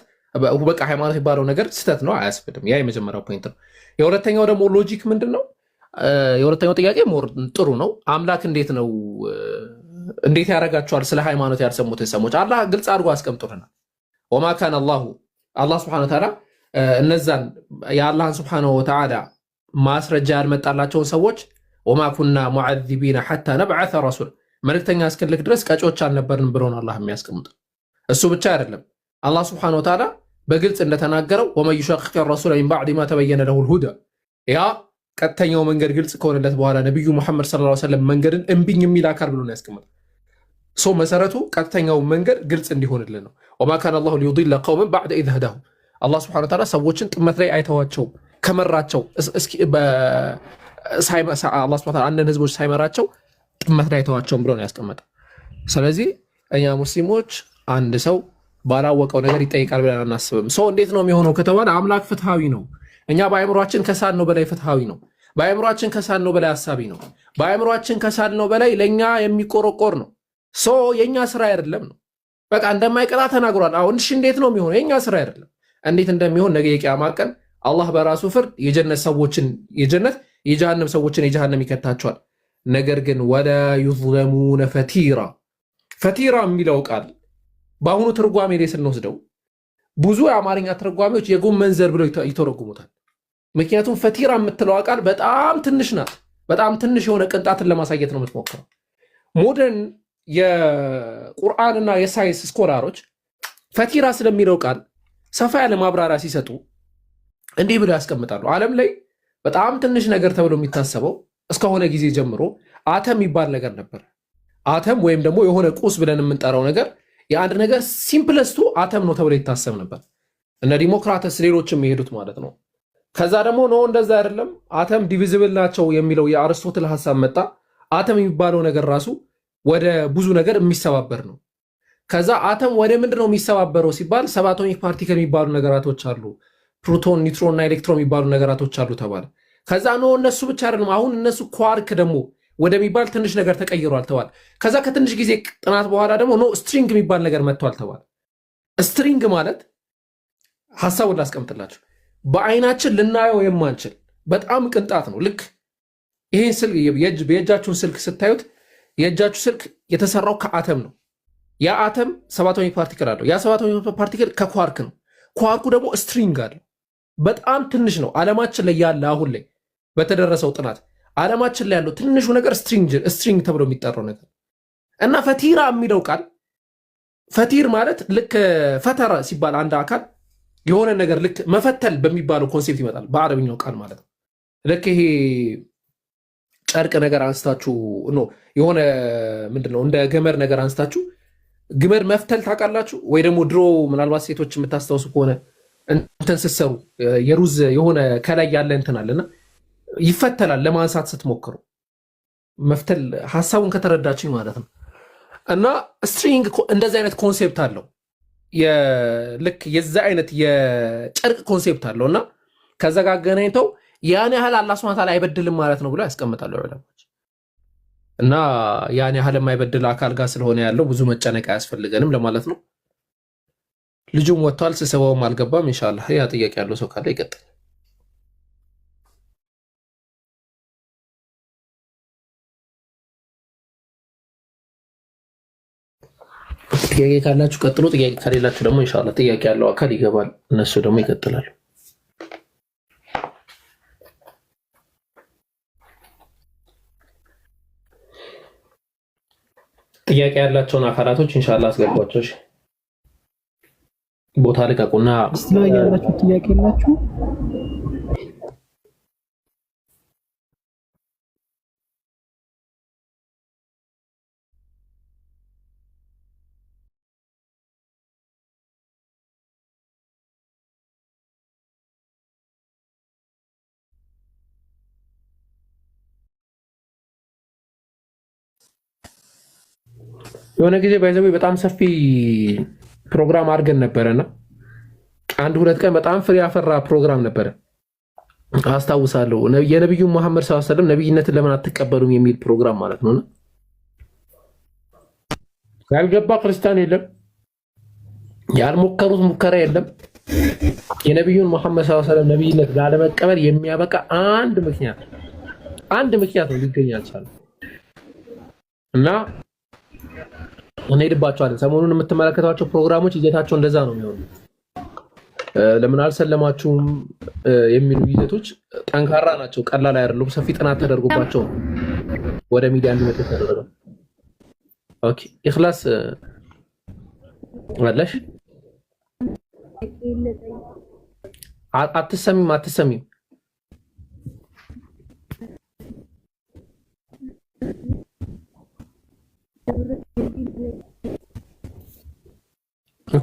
በቃ ሃይማኖት የሚባለው ነገር ስህተት ነው አያስብልም። ያ የመጀመሪያው ፖይንት ነው። የሁለተኛው ደግሞ ሎጂክ ምንድን ነው? የሁለተኛው ጥያቄ ጥሩ ነው። አምላክ እንዴት ያደርጋቸዋል? ስለ ሃይማኖት ያልሰሙትን ሰዎች አላህ ግልጽ አድርጎ አስቀምጦልናል። ወማ ካን አላህ ስብሐነሁ ወተዓላ እነዛን የአላህን ስብሐነሁ ወተዓላ ማስረጃ ያልመጣላቸውን ሰዎች ወማ ኩና ሙዐዚቢና ሐታ ነብዐሰ ረሱል መልእክተኛ እስክንልክ ድረስ ቀጮች አልነበርን ብሎን አላህ የሚያስቀምጥ። እሱ ብቻ አይደለም። አላህ ስብሐነሁ ወተዓላ በግልጽ እንደተናገረው ወመን ዩሸቂቅ ረሱለ ሚን ባዕድ ማ ተበየነ ለሁል ሁዳ ያ ቀጥተኛው መንገድ ግልጽ ከሆነለት በኋላ ነብዩ መሐመድ ሰለላሁ ዐለይሂ ወሰለም መንገድን እምቢኝ የሚል አካል ብሎ ነው ያስቀመጠው። ሶ መሰረቱ ቀጥተኛው መንገድ ግልጽ እንዲሆንልን ነው። ወማ ካነ አላሁ ሊዩዲለ ቀውመን በዕደ ኢዝ ሀዳሁም አላህ ሱብሓነሁ ወተዓላ ሰዎችን ጥመት ላይ አይተዋቸው ከመራቸው አላህ ሱብሓነሁ ወተዓላ አንድን ህዝቦች ሳይመራቸው ጥመት ላይ አይተዋቸውም ብሎ ነው ያስቀመጠው። ስለዚህ እኛ ሙስሊሞች አንድ ሰው ባላወቀው ነገር ይጠይቃል ብለን አናስብም። ሰው እንዴት ነው የሚሆነው ከተባለ አምላክ ፍትሃዊ ነው። እኛ በአእምሯችን ከሳል ነው በላይ ፍትሃዊ ነው። በአእምሯችን ከሳል ነው በላይ አሳቢ ነው። በአእምሯችን ከሳል ነው በላይ ለእኛ የሚቆረቆር ነው። ሰው የእኛ ስራ አይደለም ነው በቃ እንደማይቀጣ ተናግሯል። አሁን እሺ እንዴት ነው የሚሆነው? የእኛ ስራ አይደለም። እንዴት እንደሚሆን ነገ የቂያማ ቀን አላህ በራሱ ፍርድ የጀነት ሰዎችን የጀነት የጀሃነም ሰዎችን የጀሃነም ይከታቸዋል። ነገር ግን ወላ ዩዝለሙነ ፈቲራ ፈቲራ የሚለው ቃል በአሁኑ ትርጓሜ ላይ ስንወስደው ብዙ የአማርኛ ትርጓሜዎች የጎመን ዘር ብለው ይተረጉሙታል። ምክንያቱም ፈቲራ የምትለው ቃል በጣም ትንሽ ናት። በጣም ትንሽ የሆነ ቅንጣትን ለማሳየት ነው የምትሞክረው። ሞደርን የቁርአንና የሳይንስ ስኮላሮች ፈቲራ ስለሚለው ቃል ሰፋ ያለ ማብራሪያ ሲሰጡ እንዲህ ብለው ያስቀምጣሉ። ዓለም ላይ በጣም ትንሽ ነገር ተብሎ የሚታሰበው እስከሆነ ጊዜ ጀምሮ አተም የሚባል ነገር ነበር። አተም ወይም ደግሞ የሆነ ቁስ ብለን የምንጠራው ነገር የአንድ ነገር ሲምፕለስቱ አተም ነው ተብሎ ይታሰብ ነበር። እነ ዲሞክራተስ ሌሎችም የሄዱት ማለት ነው። ከዛ ደግሞ ነው እንደዛ አይደለም አተም ዲቪዚብል ናቸው የሚለው የአርስቶትል ሐሳብ መጣ። አተም የሚባለው ነገር ራሱ ወደ ብዙ ነገር የሚሰባበር ነው። ከዛ አተም ወደ ምንድን ነው የሚሰባበረው ሲባል ሰባቶሚክ ፓርቲክል የሚባሉ ነገራቶች አሉ፣ ፕሮቶን፣ ኒውትሮን እና ኤሌክትሮን የሚባሉ ነገራቶች አሉ ተባለ። ከዛ ነው እነሱ ብቻ አይደለም አሁን እነሱ ኳርክ ደግሞ ወደሚባል ትንሽ ነገር ተቀይሯል ተባለ። ከዛ ከትንሽ ጊዜ ጥናት በኋላ ደግሞ ኖ ስትሪንግ የሚባል ነገር መጥቷል ተባለ። ስትሪንግ ማለት ሐሳቡን ላስቀምጥላችሁ፣ በአይናችን ልናየው የማንችል በጣም ቅንጣት ነው። ልክ ይሄን ስልክ የእጃችሁን ስልክ ስታዩት የእጃችሁ ስልክ የተሰራው ከአተም ነው። ያ አተም ሰባቶሚክ ፓርቲክል አለው። ያ ሰባቶሚክ ፓርቲክል ከኳርክ ነው። ኳርኩ ደግሞ ስትሪንግ አለው። በጣም ትንሽ ነው። ዓለማችን ላይ ያለ አሁን ላይ በተደረሰው ጥናት ዓለማችን ላይ ያለው ትንሹ ነገር ስትሪንግ ተብሎ የሚጠራው ነገር እና ፈቲራ የሚለው ቃል ፈቲር ማለት ልክ ፈተራ ሲባል አንድ አካል የሆነ ነገር ልክ መፈተል በሚባለው ኮንሴፕት ይመጣል በአረብኛው ቃል ማለት ነው። ልክ ይሄ ጨርቅ ነገር አንስታችሁ የሆነ ምንድነው እንደ ገመድ ነገር አንስታችሁ ግመድ መፍተል ታውቃላችሁ ወይ? ደግሞ ድሮ ምናልባት ሴቶች የምታስታውሱ ከሆነ እንትን ስትሰሩ የሩዝ የሆነ ከላይ ያለ እንትን አለና ይፈተላል ለማንሳት ስትሞክሩ። መፍተል ሐሳቡን ከተረዳችኝ ማለት ነው። እና ስትሪንግ እንደዚህ አይነት ኮንሴፕት አለው። ልክ የዛ አይነት የጨርቅ ኮንሴፕት አለው እና ከዛ ጋር ገናኝተው ያን ያህል አላህ ሱብሓነሁ ወተዓላ አይበድልም ማለት ነው ብሎ ያስቀምጣሉ ዑለማዎች። እና ያን ያህል የማይበድል አካል ጋር ስለሆነ ያለው ብዙ መጨነቅ አያስፈልገንም ለማለት ነው። ልጁም ወጥቷል፣ ስብሰባውም አልገባም። ኢንሻአላህ ያ ጥያቄ ያለው ሰው ካለ ይቀጥል። ጥያቄ ካላችሁ ቀጥሉ። ጥያቄ ከሌላችሁ ደግሞ ኢንሻአላህ ጥያቄ ያለው አካል ይገባል፣ እነሱ ደግሞ ይቀጥላሉ። ጥያቄ ያላቸውን አካላቶች ኢንሻአላህ አስገቧቸው። እሺ ቦታ ልቀቁና እስቲ ያላችሁ ጥያቄ የላችሁ? የሆነ ጊዜ ባይዘው በጣም ሰፊ ፕሮግራም አድርገን ነበረና አንድ ሁለት ቀን በጣም ፍሬ ያፈራ ፕሮግራም ነበረ አስታውሳለሁ። የነብዩ መሐመድ ሰለላሁ ዐለይሂ ወሰለም ነብይነትን ለምን አትቀበሉም የሚል ፕሮግራም ማለት ነውና ያልገባ ክርስቲያን የለም፣ ያልሞከሩት ሙከራ የለም። የነብዩን መሐመድ ሰለላሁ ዐለይሂ ወሰለም ነብይነት ላለመቀበል የሚያበቃ አንድ ምክንያት ነው ሊገኝ አልቻለም። እና እንሄድባቸዋለን። ሰሞኑን የምትመለከቷቸው ፕሮግራሞች ይዘታቸው እንደዛ ነው የሚሆኑት። ለምን አልሰለማችሁም የሚሉ ይዘቶች ጠንካራ ናቸው፣ ቀላል አይደሉም። ሰፊ ጥናት ተደርጎባቸው ወደ ሚዲያ እንዲመጡ ተደረገው። ኦኬ ኢኽላስ ወላሽ አትሰሚም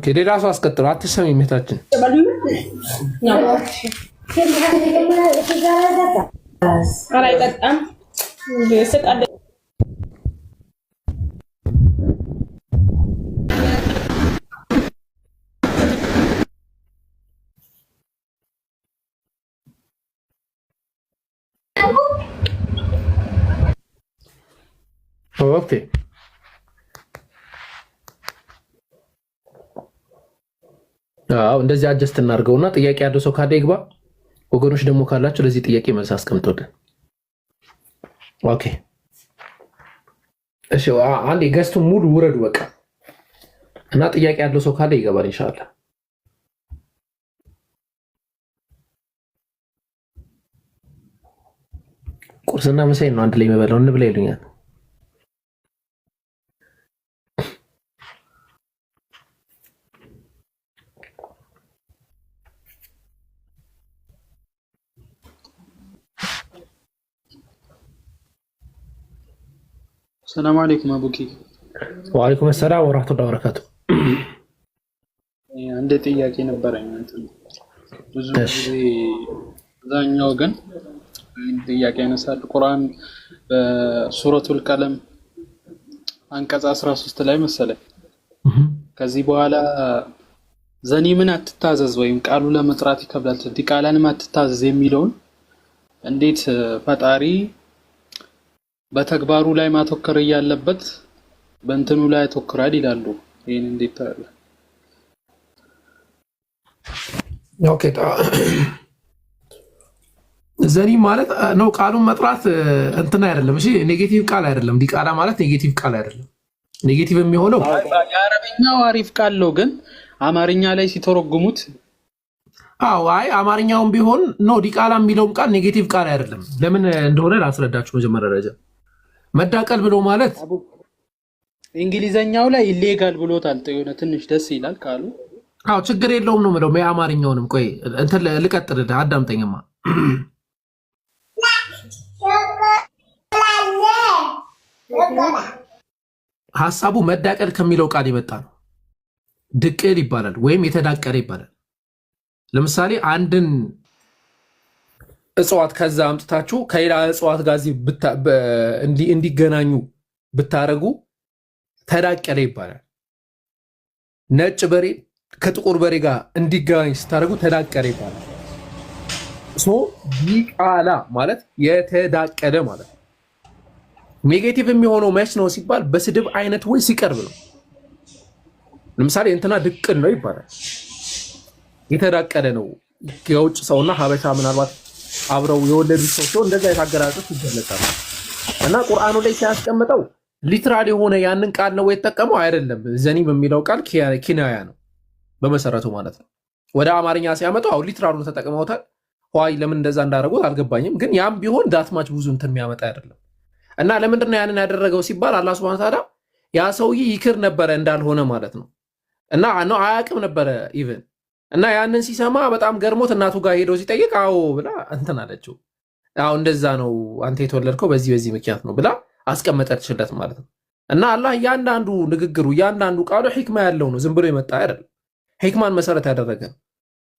ኦኬ ሌላ ሰው አስቀጥሉ። አትሰሚም እህታችን። ኦኬ አዎ እንደዚህ አጀስት እናድርገውና ጥያቄ ያለው ሰው ካለ ይግባ። ወገኖች ደግሞ ካላችሁ ለዚህ ጥያቄ መልስ አስቀምጡልን። ኦኬ እሺ አንዴ ገስቱ ሙሉ ውረዱ በቃ እና ጥያቄ ያለው ሰው ካለ ይገባል ኢንሻአላህ። ቁርስና ምሳዬን ነው አንድ ላይ መበላው እንብላ ይሉኛል። ሰላም አለይኩም አቡኪ። ወአለይኩም ሰላም ወራህመቱላሂ ወበረካቱ። አንድ ጥያቄ ነበረኝ። ብዙ ጊዜ አብዛኛው ግን ጥያቄ ያነሳል። ቁርአን በሱረቱል ቀለም አንቀጽ 13 ላይ መሰለኝ ከዚህ በኋላ ዘኒምን አትታዘዝ ወይም ቃሉ ለመጥራት ይከብዳል ዲቃላንም አትታዘዝ የሚለውን እንዴት ፈጣሪ በተግባሩ ላይ ማተኮር ያለበት በእንትኑ ላይ ያተኮራል ይላሉ? ይሄን እንዴት ታያለህ? ኦኬ ዘኒ ማለት ነው ቃሉን መጥራት እንትና አይደለም። እሺ ኔጌቲቭ ቃል አይደለም። ዲቃላ ማለት ኔጌቲቭ ቃል አይደለም። ኔጌቲቭ የሚሆነው የአረብኛው አሪፍ ቃል ነው፣ ግን አማርኛ ላይ ሲተረጉሙት አዎ አይ አማርኛውም ቢሆን ነው ዲቃላ የሚለውም ቃል ኔጌቲቭ ቃል አይደለም። ለምን እንደሆነ ላስረዳችሁ። መጀመሪያ ደረጃ መዳቀል ብሎ ማለት እንግሊዘኛው ላይ ኢሌጋል ብሎታል። የሆነ ትንሽ ደስ ይላል ቃሉ። አዎ ችግር የለውም ነው የምለው። የአማርኛውንም ቆይ እንትን ልቀጥልልህ፣ አዳምጠኝማ። ሐሳቡ መዳቀል ከሚለው ቃል የመጣ ነው። ድቅል ይባላል ወይም የተዳቀለ ይባላል። ለምሳሌ አንድን እጽዋት ከዛ አምጥታችሁ ከሌላ እጽዋት ጋር እንዲገናኙ ብታረጉ ተዳቀለ ይባላል። ነጭ በሬ ከጥቁር በሬ ጋር እንዲገናኝ ስታደርጉ ተዳቀለ ይባላል። ዲቃላ ማለት የተዳቀለ ማለት ነው። ኔጌቲቭ የሚሆነው መች ነው ሲባል በስድብ አይነት ወይ ሲቀርብ ነው። ለምሳሌ እንትና ድቅል ነው ይባላል። የተዳቀለ ነው። የውጭ ሰውና ሀበሻ ምናልባት አብረው የወለዱ ሰው ሲሆን እንደዛ የታገራጩት ይገለጻል። እና ቁርአኑ ላይ ሲያስቀምጠው ሊትራል የሆነ ያንን ቃል ነው የተጠቀመው አይደለም። ዘኒም የሚለው ቃል ኪናያ ነው በመሰረቱ ማለት ነው። ወደ አማርኛ ሲያመጣው አው ሊትራሉን ተጠቅመውታል። ሆይ ለምን እንደዛ እንዳደረጉት አልገባኝም። ግን ያም ቢሆን ዳትማች ብዙ እንትን የሚያመጣ አይደለም። እና ለምንድነው ያንን ያደረገው ሲባል አላህ Subhanahu Wa Ta'ala ያ ሰውዬ ይክር ነበረ እንዳልሆነ ማለት ነው። እና ነው አያውቅም ነበረ ኢቭን እና ያንን ሲሰማ በጣም ገርሞት እናቱ ጋር ሄዶ ሲጠይቅ አዎ ብላ እንትን አለችው። አዎ እንደዛ ነው አንተ የተወለድከው በዚህ ምክንያት ነው ብላ አስቀመጠችለት ማለት ነው። እና አላህ ያንዳንዱ ንግግሩ ያንዳንዱ ቃሉ ሂክማ ያለው ነው፣ ዝም ብሎ የመጣ አይደለም። ሂክማን መሰረት ያደረገ ነው።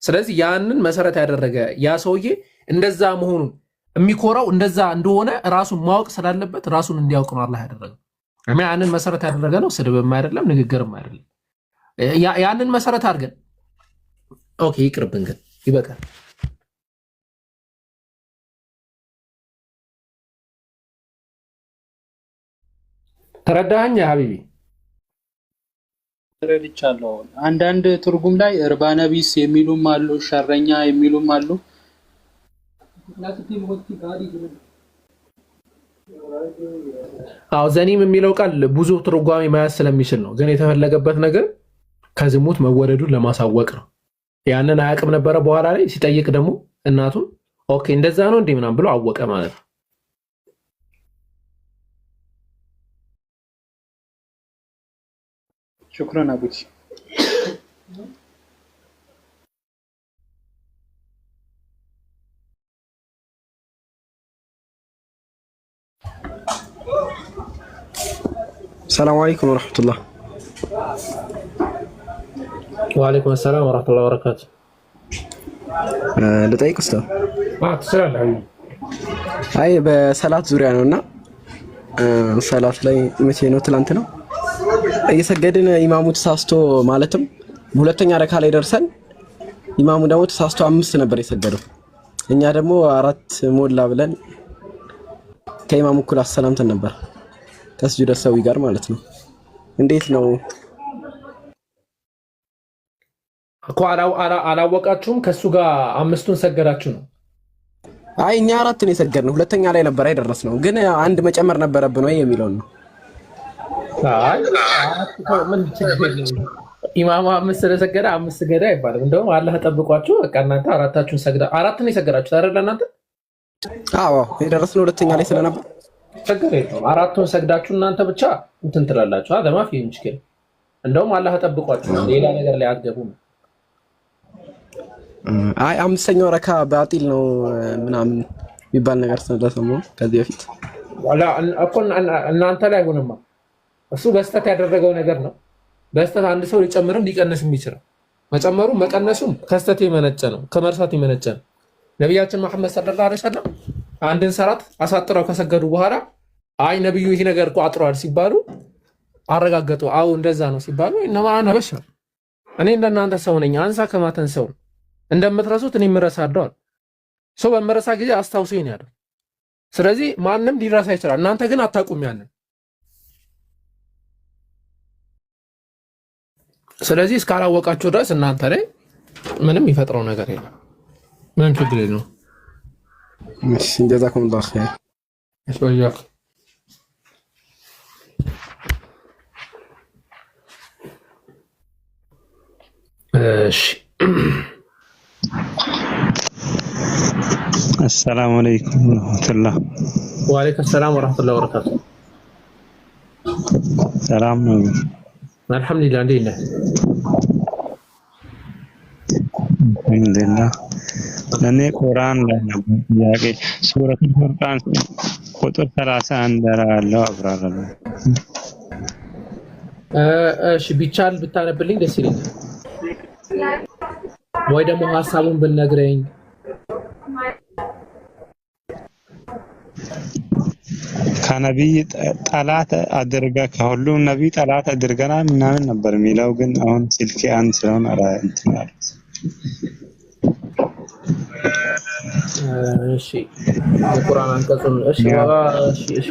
ስለዚህ ያንን መሰረት ያደረገ ያ ሰውዬ እንደዛ መሆኑን የሚኮራው እንደዛ እንደሆነ ራሱን ማወቅ ስላለበት ራሱን እንዲያውቅ ነው አላህ ያደረገው። ያንን መሰረት ያደረገ ነው፣ ስድብም አይደለም ንግግርም አይደለም። ያንን መሰረት አድርገን ኦኬ ይቅርብን፣ ግን ይበቃል። ተረዳኸኝ ሀቢቢ? ተረድቻለሁ። አንዳንድ ትርጉም ላይ እርባነ ቢስ የሚሉም አሉ፣ ሸረኛ የሚሉም አሉ። አዎ ዘኒም የሚለው ቃል ብዙ ትርጓሜ መያዝ ስለሚችል ነው። ግን የተፈለገበት ነገር ከዝሙት መወለዱን ለማሳወቅ ነው። ያንን አያውቅም ነበረ። በኋላ ላይ ሲጠይቅ ደግሞ እናቱን ኦኬ እንደዛ ነው እንዴ ምናምን ብሎ አወቀ ማለት ነው። ሹክራን አቡቲ። ሰላም አለይኩም ወራህመቱላህ። ወአለይኩም ሰላም ወራህመቱላሂ ወበረካቱ። ልጠይቅ ኡስታዝ? ትችላለህ። አይ በሰላት ዙሪያ ነውና ሰላት ላይ መቼ ነው? ትላንት ነው እየሰገድን ኢማሙ ተሳስቶ ማለትም ሁለተኛ ረካ ላይ ደርሰን ኢማሙ ደግሞ ተሳስቶ 5 ነበር የሰገደው። እኛ ደግሞ 4 ሞላ ብለን ከኢማሙ እኩል አሰላምተን ነበር ከስጁድ ሰዊ ጋር ማለት ነው። እንዴት ነው እኮ አላወቃችሁም? ከሱ ጋር 5ቱን ሰገዳችሁ ነው? አይ እኛ 4 ነው የሰገድነው። ሁለተኛ ላይ ነበር አይደረስነው፣ ግን አንድ መጨመር ነበረብን ወይ የሚለውን ነው። አይ ምን ችግር የለም። ኢማሙ 5 ስለሰገደ 5 ስገዳ አይባልም። እንደውም አላህ ጠብቋችሁ በቃ እናንተ 4ታችሁን ሰግዳ 4 ነው የሰገዳችሁት አይደል? እናንተ አዎ የደረስነው ሁለተኛ ላይ ስለነበር ችግር የለውም። 4ቱን ሰግዳችሁ እናንተ ብቻ እንትን ትላላችሁ። ለማፊ ሙሽኪል። እንደውም አላህ ጠብቋችሁ ሌላ ነገር ላይ አትገቡም። አይ 5ኛው ረካ ባጢል ነው ምናምን የሚባል ነገር ስለሰማሁ ከዚህ በፊት እኮ እናንተ ላይ ሆነማ እሱ በስተት ያደረገው ነገር ነው። በስተት አንድ ሰው ሊጨምርም ሊቀንስም ይችላል። መጨመሩ መቀነሱም ከስተት የመነጨ ነው፣ ከመርሳት የመነጨ ነው። ነቢያችን መሐመድ ሰለላሁ ዐለይሂ ወሰለም አንድን ሰላት አሳጥረው ከሰገዱ በኋላ አይ ነብዩ ይሄ ነገር እኮ አጥሯል ሲባሉ አረጋገጡ። አው እንደዛ ነው ሲባሉ እነማ አነ በሸር እኔ እንደናንተ ሰው ነኝ፣ አንሳ ከማተን ሰው እንደምትረሱት እኔ ምረሳለሁ። ሰው በመረሳ ጊዜ አስታውሱኝ ያለው። ስለዚህ ማንም ሊረሳ ይችላል። እናንተ ግን አታውቁም ያንን። ስለዚህ እስካላወቃችሁ ድረስ እናንተ ላይ ምንም ይፈጥረው ነገር የለም። ምንም ችግር የለውም። እሺ ጀዛኩሙላሁ ኸይር። እሺ السلام عليكم ورحمة الله. وعليكم السلام ورحمة الله وبركاته. سلام. الحمد لله. عندنا الحمد لله. لأني قرآن لنا يعني سورة الفرقان قطر 30 عندنا الله أبرار الله. እሺ ቢቻል ብታነብልኝ ደስ ይለኛል። ወይ ደግሞ ሐሳቡን ብነግረኝ። ከነቢይ ጠላት አድርጋ ከሁሉም ነቢይ ጠላት አድርገና ምናምን ነበር የሚለው ግን አሁን ስልኬ አንድ ስለሆነ እንትን አሉት። እሺ القرآن አንቀጹን እሺ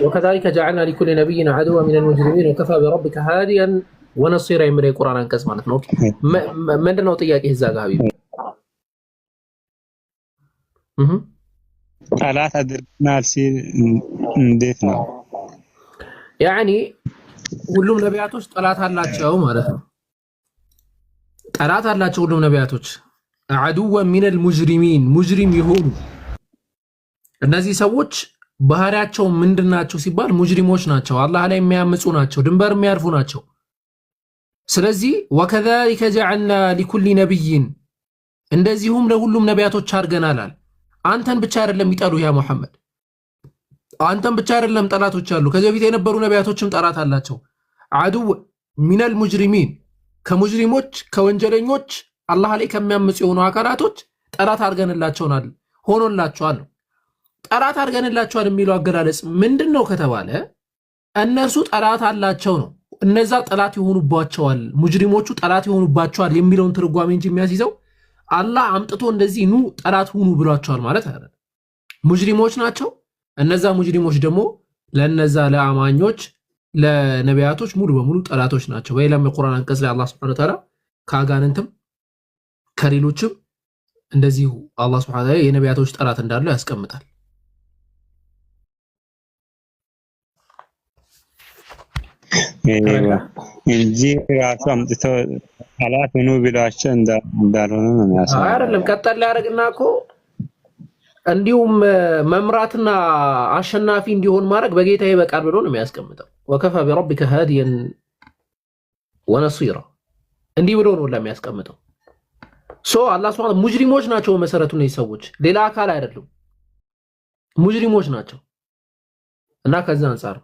وكذلك جعلنا لكل نبي عدوا من المجرمين وكفى بربك هاديا ونصيرا የሚለው የቁርአን አንቀጽ ማለት ነው። ምንድነው ጥያቄ እዛ ጋር ሀቢብ? ጠላት አድርገናል ሲል እንዴት ነው? ያኒ ሁሉም ነቢያቶች ጠላት አላቸው ማለት ነው። ጠላት አላቸው ሁሉም ነቢያቶች አዱወ ሚነል ሙጅሪሚን ሙጅሪም የሆኑ እነዚህ ሰዎች ባህሪያቸው ምንድናቸው ሲባል ሙጅሪሞች ናቸው፣ አላህ ላይ የሚያምፁ ናቸው፣ ድንበር የሚያርፉ ናቸው። ስለዚህ ወከዛሊከ ጀዐልና ሊኩሊ ነቢይን እንደዚሁም ለሁሉም ነቢያቶች አድርገናል። አንተን ብቻ አይደለም የሚጠሉ ያ መሐመድ፣ አንተን ብቻ አይደለም ጠላቶች አሉ። ከዚህ በፊት የነበሩ ነቢያቶችም ጠላት አላቸው። አዱወ ሚነል ሙጅሪሚን ከሙጅሪሞች ከወንጀለኞች አላህ ላይ ከሚያምፁ የሆኑ አካላቶች ጠላት አድርገንላቸዋል ሆኖላቸዋል። ጠላት አድርገንላቸዋል የሚለው አገላለጽ ምንድነው ከተባለ እነርሱ ጠላት አላቸው ነው። እነዛ ጠላት ይሆኑባቸዋል፣ ሙጅሪሞቹ ጠላት ይሆኑባቸዋል የሚለውን ትርጓሜ እንጂ የሚያስይዘው አላህ አምጥቶ እንደዚህ ኑ ጠላት ሁኑ ብሏቸዋል ማለት አይደለም። ሙጅሪሞች ናቸው። እነዛ ሙጅሪሞች ደግሞ ለነዛ ለአማኞች ለነቢያቶች ሙሉ በሙሉ ጠላቶች ናቸው። በሌላም የቁርአን አንቀጽ ላይ አላህ Subhanahu Wa Ta'ala ከአጋንንትም ከሌሎችም እንደዚሁ አላህ Subhanahu Wa Ta'ala የነቢያቶች ጠላት እንዳለው ያስቀምጣል። እንጂ ራሱ አምጥቶ ጠላት ሆኖ ቢሏቸው እንዳልሆነ ነው የሚያሳየው። አይደለም ቀጠል ያደርግና እኮ እንዲሁም መምራትና አሸናፊ እንዲሆን ማድረግ በጌታ ይበቃል ብሎ ነው የሚያስቀምጠው። ወከፋ ቢረቢከ ሃዲየን ወነሲራ እንዲህ ብሎ ነው ለሚያስቀምጠው። አላህ ሱብሓነሁ ሙጅሪሞች ናቸው መሰረቱ ነው ሰዎች፣ ሌላ አካል አይደሉም። ሙጅሪሞች ናቸው እና ከዛ አንፃር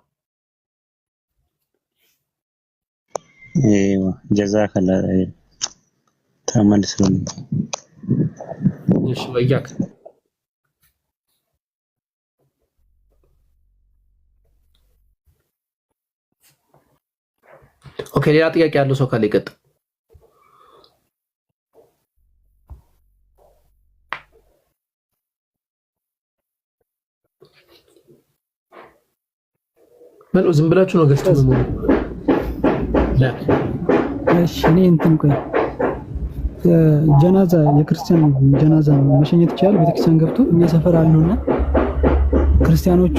ጀዛከላ ተመልስልኝ። እሺ ወያክ ኦኬ ሌላ ጥያቄ ያለው ሰው ካለ ይቀጥል። ማለት ዝም ብላችሁ ነው ገዝተው ነው እሺ እኔ እንትን ቆይ ጀናዛ የክርስቲያን ጀናዛ መሸኘት ይችላል ቤተክርስቲያን ገብቶ እኛ ሰፈር አሉና ክርስቲያኖቹ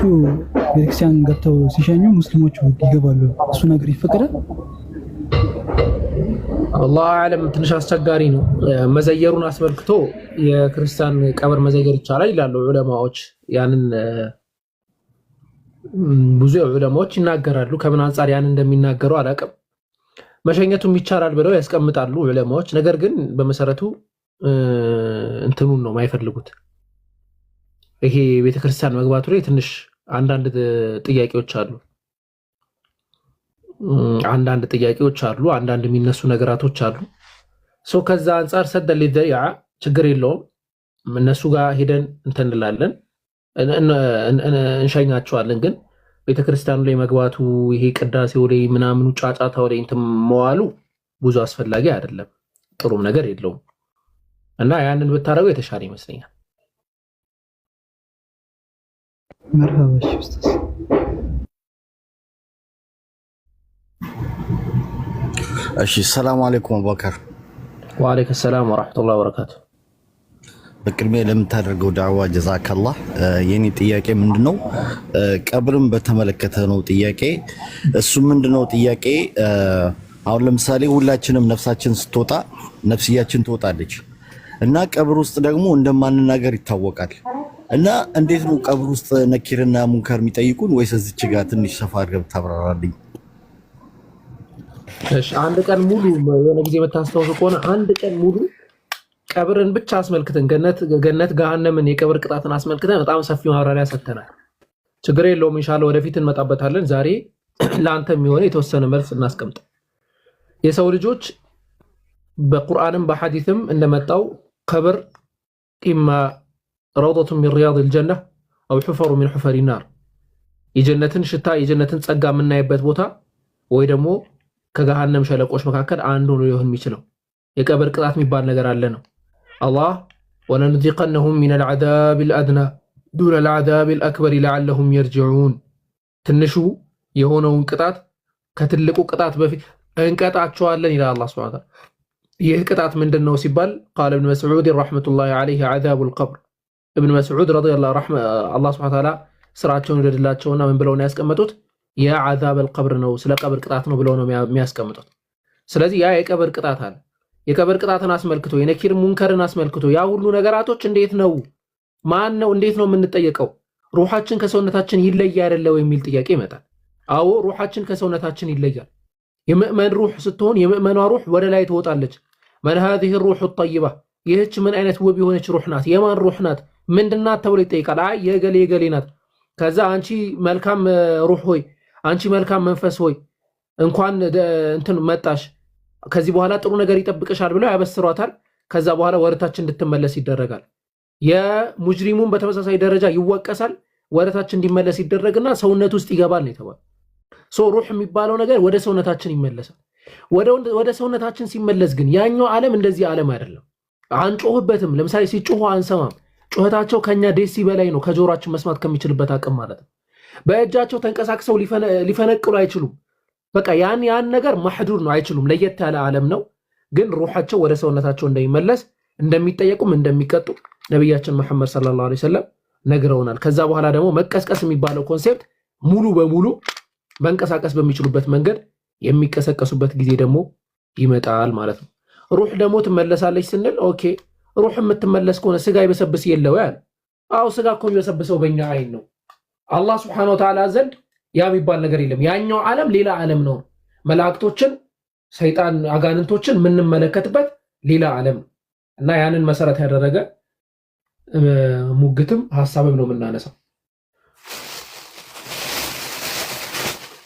ቤተክርስቲያን ገብተው ሲሸኙ ሙስሊሞቹ ይገባሉ እሱ ነገር ይፈቀዳል? አላህ አለም ትንሽ አስቸጋሪ ነው። መዘየሩን አስመልክቶ የክርስቲያን ቀብር መዘየር ይቻላል ይላሉ ዑለማዎች። ያንን ብዙ ዑለማዎች ይናገራሉ። ከምን አንፃር ያን እንደሚናገሩ አላውቅም። መሸኘቱም ይቻላል ብለው ያስቀምጣሉ ዑለማዎች። ነገር ግን በመሰረቱ እንትኑን ነው የማይፈልጉት። ይሄ ቤተክርስቲያን መግባቱ ላይ ትንሽ አንዳንድ ጥያቄዎች አሉ። አንዳንድ የሚነሱ ነገራቶች አሉ። ሰው ከዛ አንፃር ሰደ ለደያ ችግር የለውም። እነሱ ጋር ሄደን እንተንላለን እንሸኛቸዋለን። ግን ቤተክርስቲያኑ ላይ መግባቱ ይሄ ቅዳሴው ላይ ምናምኑ ጫጫታው ላይ እንትን መዋሉ ብዙ አስፈላጊ አይደለም፣ ጥሩም ነገር የለውም እና ያንን ብታረገው የተሻለ ይመስለኛል። መርሃባሽ ኡስታዝ። እሺ ሰላም አለይኩም አቡበከር። ወአለይኩም ሰላም ወራህመቱላሂ ወበረካቱ። በቅድሚያ ለምታደርገው ዳዕዋ ጀዛከላህ። የኔ ጥያቄ ምንድነው? ቀብርን በተመለከተ ነው ጥያቄ። እሱ ምንድነው ጥያቄ? አሁን ለምሳሌ ሁላችንም ነፍሳችን ስትወጣ ነፍስያችን ትወጣለች እና ቀብር ውስጥ ደግሞ እንደማንናገር ይታወቃል። እና እንዴት ነው ቀብር ውስጥ ነኪርና ሙንከር የሚጠይቁን? ወይስ እዚች ጋር ትንሽ ሰፋ አድርገህ ብታብራራልኝ። እሺ አንድ ቀን ሙሉ የሆነ ጊዜ የምታስታውሱ ከሆነ አንድ ቀን ሙሉ ቀብርን ብቻ አስመልክተን ገነት ገሃነምን የቀብር ቅጣትን አስመልክተን በጣም ሰፊ ማብራሪያ ሰጥተናል። ችግር የለውም ኢንሻአላህ ወደፊት እንመጣበታለን። ዛሬ ለአንተ የሚሆነ የተወሰነ መልስ እናስቀምጥ። የሰው ልጆች በቁርአንም በሐዲስም እንደመጣው ቀብር ኢማ ረውደቱ ሚን ሪያዲል ጀነህ አው ሑፈሩ ሚን ሑፈሪ ናር፣ የጀነትን ሽታ የጀነትን ጸጋ የምናይበት ቦታ ወይ ደግሞ ከገሃነም ሸለቆች መካከል አንዱ ነው ሊሆን የሚችለው። የቀብር ቅጣት የሚባል ነገር አለ ነው። አላህ ወለኑዚቀነሁም ሚነል ዐዛቢል አድና ዱነል ዐዛቢል አክበር ለዐለሁም የርጅዑን፣ ትንሹ የሆነውን ቅጣት ከትልቁ ቅጣት በፊት እንቀጣቸዋለን ይላል አላህ ሱብሓነሁ ወተዓላ። ይህ ቅጣት ምንድነው ሲባል ቃለ ኢብኑ መስዑድ ረሕመቱላሂ ዐለይሂ ዐዛቡል ቀብር። ኢብኑ መስዑድ ረዲየላሁ ዐንሁ አላህ ሱብሓነሁ ወተዓላ ስራቸውን ይወደድላቸውና ምን ብለው ነው ያስቀመጡት? የዐዛበል ቀብር ነው፣ ስለ ቀብር ቅጣት ነው ብለው ነው የሚያስቀምጡት። ስለዚህ ያ የቀብር ቅጣት አለ። የቀብር ቅጣትን አስመልክቶ የነኪር ሙንከርን አስመልክቶ ያ ሁሉ ነገራቶች እንዴት ነው ማን ነው እንዴት ነው የምንጠየቀው? ሩሃችን ከሰውነታችን ይለያል አይደለም የሚል ጥያቄ ይመጣል። አዎ ሩሃችን ከሰውነታችን ይለያል። የምእመን ሩህ ስትሆን የምእመኗ ሩህ ወደ ላይ ትወጣለች። መን هذه الروح الطيبة፣ ይህች ምን አይነት ውብ የሆነች ሩህ ናት? የማን ሩህ ናት? ምንድናት ተብሎ ይጠይቃል። አይ የገሌ ናት። ከዛ አንቺ መልካም ሩህ ሆይ፣ አንቺ መልካም መንፈስ ሆይ እንኳን እንትን መጣሽ፣ ከዚህ በኋላ ጥሩ ነገር ይጠብቅሻል ብለው ያበስሯታል። ከዛ በኋላ ወረታች እንድትመለስ ይደረጋል። የሙጅሪሙን በተመሳሳይ ደረጃ ይወቀሳል፣ ወረታች እንዲመለስ ይደረግና ሰውነት ውስጥ ይገባል ነው የተባለው። ሩህ የሚባለው ነገር ወደ ሰውነታችን ይመለሳል። ወደ ሰውነታችን ሲመለስ ግን ያኛው ዓለም እንደዚህ ዓለም አይደለም። አንጮህበትም። ለምሳሌ ሲጮሁ አንሰማም። ጩኸታቸው ከኛ ዴሲ በላይ ነው፣ ከጆሮአችን መስማት ከሚችልበት አቅም ማለት ነው። በእጃቸው ተንቀሳቅሰው ሊፈነቅሉ አይችሉም። በቃ ያን ነገር ማህዱር ነው፣ አይችሉም። ለየት ያለ ዓለም ነው። ግን ሩሃቸው ወደ ሰውነታቸው እንደሚመለስ እንደሚጠየቁም እንደሚቀጡ ነብያችን መሐመድ ሰለላሁ ዐለይሂ ወሰለም ነግረውናል። ከዛ በኋላ ደግሞ መቀስቀስ የሚባለው ኮንሴፕት ሙሉ በሙሉ መንቀሳቀስ በሚችሉበት መንገድ የሚቀሰቀሱበት ጊዜ ደግሞ ይመጣል ማለት ነው። ሩህ ደግሞ ትመለሳለች ስንል ኦኬ ሩህ የምትመለስ ከሆነ ስጋ ይበሰብስ የለው ያለ? አዎ ስጋ እኮ የሚበሰብሰው በእኛ አይን ነው። አላህ ሱብሓነሁ ወተዓላ ዘንድ ያ የሚባል ነገር የለም። ያኛው ዓለም ሌላ ዓለም ነው። መላእክቶችን፣ ሰይጣን፣ አጋንንቶችን የምንመለከትበት ሌላ ዓለም እና ያንን መሰረት ያደረገ ሙግትም ሐሳብም ነው የምናነሳው።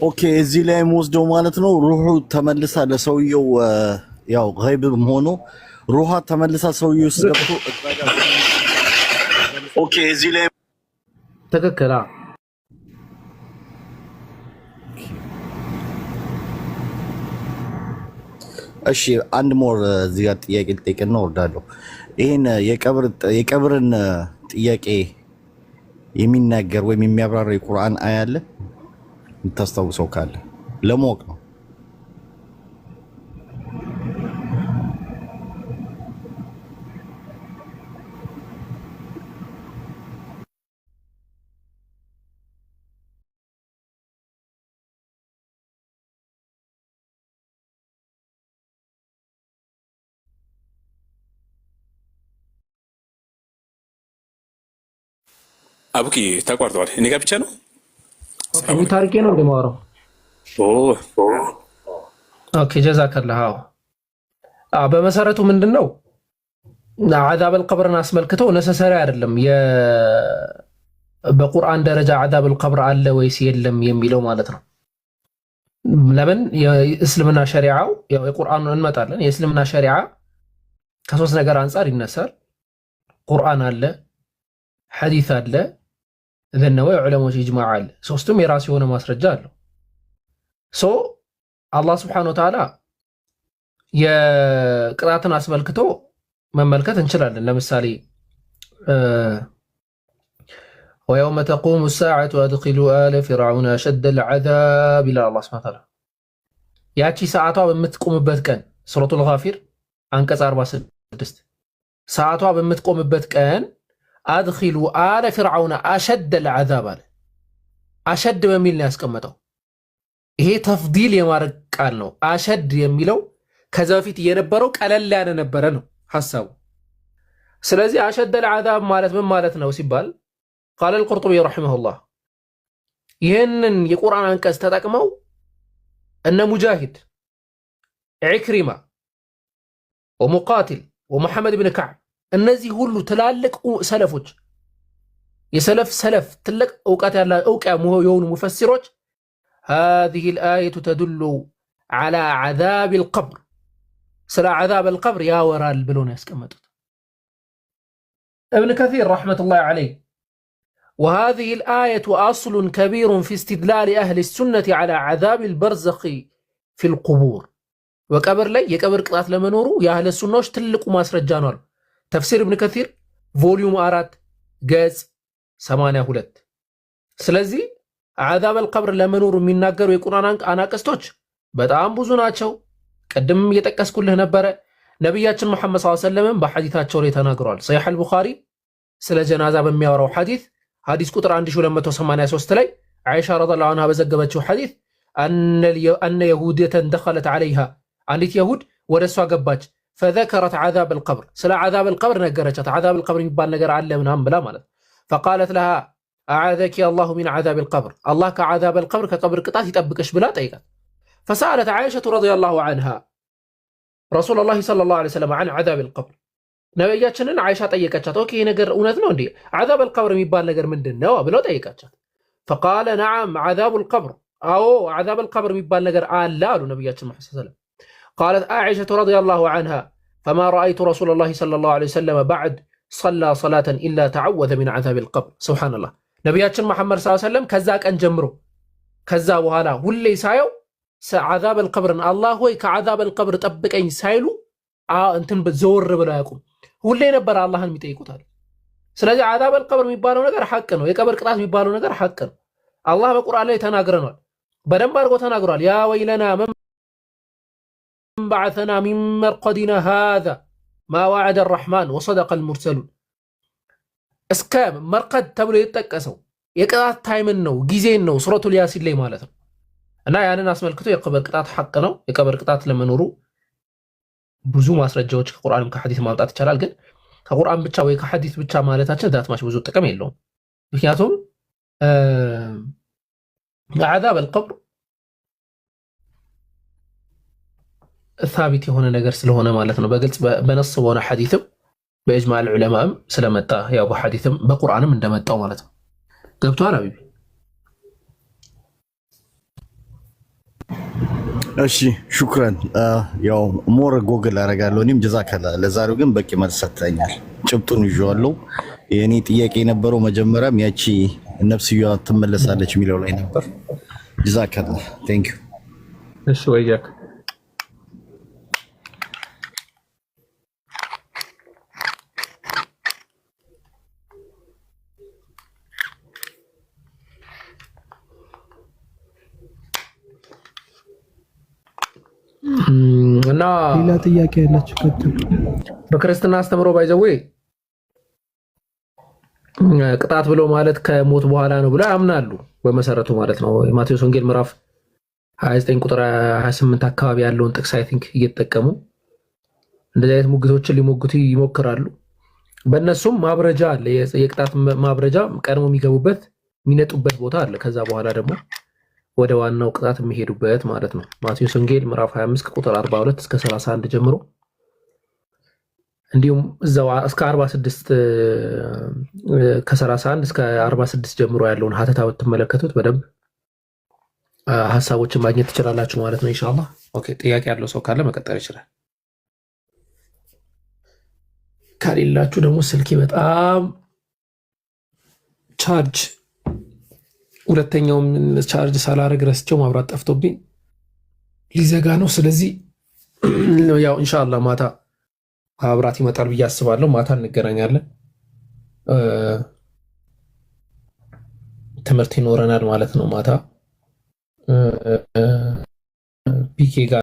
ኦኬ እዚህ ላይ ወስደው ማለት ነው ሩሁ ተመልሳ ለሰውየው ያው ገይብም ሆኖ ሩሃ ተመልሳ ሰውዬው ውስጥ ገብቶ ኦኬ እዚህ ላይ ትክክል። እሺ አንድ ሞር እዚህ ጋር ጥያቄ ልጠይቅና እወርዳለሁ። ይሄን የቀብርን ጥያቄ የሚናገር ወይም የሚያብራራ የቁርአን አያ አለ የምታስታውሰው ካለ ለማወቅ ነው። አቡኪ ተቋርጧል። እኔ ጋር ብቻ ነው ታሪኬ ነው እንደማወራው። ኦኬ ጀዛከላህ። በመሰረቱ ምንድነው አዛብ አልቀብርን አስመልክተው ነሰሰሪ አይደለም በቁርአን ደረጃ አዛብ አልቀብር አለ ወይስ የለም የሚለው ማለት ነው። ለምን የእስልምና ሸሪዓው ያው የቁርአኑን እንመጣለን። የእስልምና ሸሪዓ ከሶስት ነገር አንፃር ይነሳል። ቁርአን አለ፣ ሐዲስ አለ፣ ዘነው የዑለሞች ኢጅማዕ አለ። ሶስቱም የራሱ የሆነ ማስረጃ አለው። አላህ Subhanahu Wa Ta'ala የቅጣትን አስመልክቶ መመልከት እንችላለን። ለምሳሌ ويوم تقوم الساعة أدخلوا آل فرعون أشد العذاب إلى الله سبحانه وتعالى ያቺ ሰዓቷ በምትቆምበት ቀን ሱረቱል ጋፊር አንቀጽ 46 ሰዓቷ በምትቆምበት ቀን አድኺሉ አለ ፍርዓውን አሸደ العذاب አለ። አሸድ በሚል ነው ያስቀመጠው። ይሄ ተፍዲል የማድረግ ቃል ነው። አሸድ የሚለው ከዛ በፊት የነበረው ቀለል ያለ ነበረ ነው ሐሳቡ። ስለዚህ አሸደ العذاب ማለት ምን ማለት ነው ሲባል قال القرطبي رحمه الله ይህንን የቁርአን አንቀጽ ተጠቅመው እነ ሙጃሂድ፣ ኢክሪማ ወሙቃቲል ወሙሐመድ ብን ከዕብ እነዚህ ሁሉ ትላልቅ ሰለፎች የሰለፍ ትልቅ ዕውቀት ዕውቂያ የሆኑ ሙፈሲሮች هذه الآية تدل على عذاب القبر ስለ عذاب القبر ያወራል ብሎ ነው ያስቀመጡት። ابن كثير رحمة الله عليه وهذه الآية أصل كبير في استدلال أهل السنة على عذاب البرزخ في القبور وقبر لي يقبر قطعت لمنورو يا أهل السنة تلقوا ما سرجانوا تفسير ابن كثير فوليوم 4 ገጽ 82 ስለዚህ عذاب القبر ለመኖሩ የሚናገሩ የቁርአን አናቀስቶች በጣም ብዙ ናቸው። ቀደም እየጠቀስኩልህ ነበረ። ነብያችን መሐመድ ሰለላሁ ዐለይሂ ወሰለም በሐዲታቸው ላይ ተናግረዋል። ሰሒህ አልቡኻሪ ስለ ጀናዛ በሚያወራው ሐዲስ ቁጥር 1283 ላይ አይሻ ረዲየላሁ ዐንሃ በዘገበችው ሐዲስ أن يهودية دخلت عليها አንዲት የሁድ ወደሷ ገባች فذكرت عذاب القبر ስለ عذاب القبر ነገረቻት። عذاب القبر የሚባል ነገር አለ ምናምን ብላ ማለት فقالت لها أعاذك الله من عذاب القبر الله كعذاب القبر كقبر ቅጣት ይጠብቅሽ ብላ ጠይቃት። فسألت عائشة رضي الله عنها رسول الله صلى الله عليه وسلم عن عذاب القبر ነብያችንን አይሻ ጠየቀቻት። ኦኬ ነገር እውነት ነው እንዴ عذاب القبر የሚባል ነገር ምንድነው ብለው ጠየቃቻት። فقال نعم عذاب القبر አዎ عذاب القبر የሚባል ነገር አለ አሉ ነብያችን መሐመድ ሰለላሁ ዐለይሂ ወሰለም። قالت عائشة رضي الله عنها فما رأيت رسول الله صلى الله عليه وسلم بعد صلى صلاة إلا تعوذ من عذاب القبر سبحان الله ነብያችን መሐመድ ሰለላሁ ዐለይሂ ወሰለም ከዛ ቀን ጀምሮ ከዛ በኋላ ሁሌ ሳየው عذاب القبر الله ሆይ ከعذاب القبر ጠብቀኝ ሳይሉ እንትን ዘወር ብለው ያቁም ሁሌ ነበር አላህን የሚጠይቁታል። ስለዚህ عذاب القبر የሚባለው ነገር ሐቅ ነው። የቀብር ቅጣት የሚባለው ነገር ሐቅ ነው። አላህ በቁርአን ላይ ተናግረናል። በደንብ አድርጎ ተናግሯል። ያ ወይለና መን بعثنا من مرقدنا هذا ما وعد الرحمن وصدق المرسلون እስከ መርቀድ ተብሎ የተጠቀሰው የቅጣት ታይምን ነው ጊዜን ነው ሱረቱል ያሲን ላይ ማለት ነው። እና ያንን አስመልክቶ የቀብር ቅጣት ሐቅ ነው። የቀብር ቅጣት ለመኖሩ ብዙ ማስረጃዎች ከቁርአንም ከሐዲስ ማምጣት ይቻላል። ግን ከቁርአን ብቻ ወይ ከሐዲስ ብቻ ማለታችን ዛትማች ብዙ ጥቅም የለውም። ምክንያቱም عذاب القبر ثابت የሆነ ነገር ስለሆነ ማለት ነው። በግልጽ በነስ በሆነ ሐዲስም በእጅማዕ العلماء ስለመጣ ያው በሐዲስም በቁርአንም እንደመጣው ማለት ነው። ገብቷል አቢቢ? እሺ ሹክራን። ያው ሞር ጎግል አደርጋለሁ እኔም ጀዛከላ። ለዛሬው ግን በቂ መልስ ሰጥተኛል። ጭብጡን ይዤዋለሁ። የኔ ጥያቄ የነበረው መጀመሪያም ያቺ ነፍስየዋ ትመለሳለች የሚለው ላይ ነበር። ጀዛከላ ቴንክ ዩ። እሺ ወያክ እና ሌላ ጥያቄ ያላችሁ ከተው በክርስትና አስተምሮ ባይዘው ቅጣት ብሎ ማለት ከሞት በኋላ ነው ብሎ ያምናሉ በመሰረቱ ማለት ነው። የማቴዎስ ወንጌል ምዕራፍ 29 ቁጥር 28 አካባቢ ያለውን ጥቅስ አይ ቲንክ እየተጠቀሙ እንደዚህ አይነት ሙግቶችን ሊሞግቱ ይሞክራሉ። በእነሱም ማብረጃ አለ፣ የቅጣት ማብረጃ ቀድሞ የሚገቡበት የሚነጡበት ቦታ አለ። ከዛ በኋላ ደግሞ ወደ ዋናው ቅጣት የሚሄዱበት ማለት ነው። ማቴዎስ ወንጌል ምዕራፍ 25 ቁጥር 42 እስከ 31 ጀምሮ እንዲሁም እዛው እስከ 46 ከ31 እስከ 46 ጀምሮ ያለውን ሀተታ ብትመለከቱት በደንብ ሀሳቦችን ማግኘት ትችላላችሁ ማለት ነው ኢንሻአላህ። ኦኬ ጥያቄ ያለው ሰው ካለ መቀጠል ይችላል። ከሌላችሁ ደግሞ ስልኬ በጣም ቻርጅ ሁለተኛውም ቻርጅ ሳላረግ ረስቸው ማብራት ጠፍቶብኝ ሊዘጋ ነው። ስለዚህ ያው ኢንሻአላህ ማታ ማብራት ይመጣል ብዬ አስባለሁ። ማታ እንገናኛለን፣ ትምህርት ይኖረናል ማለት ነው። ማታ ቢኬ ጋር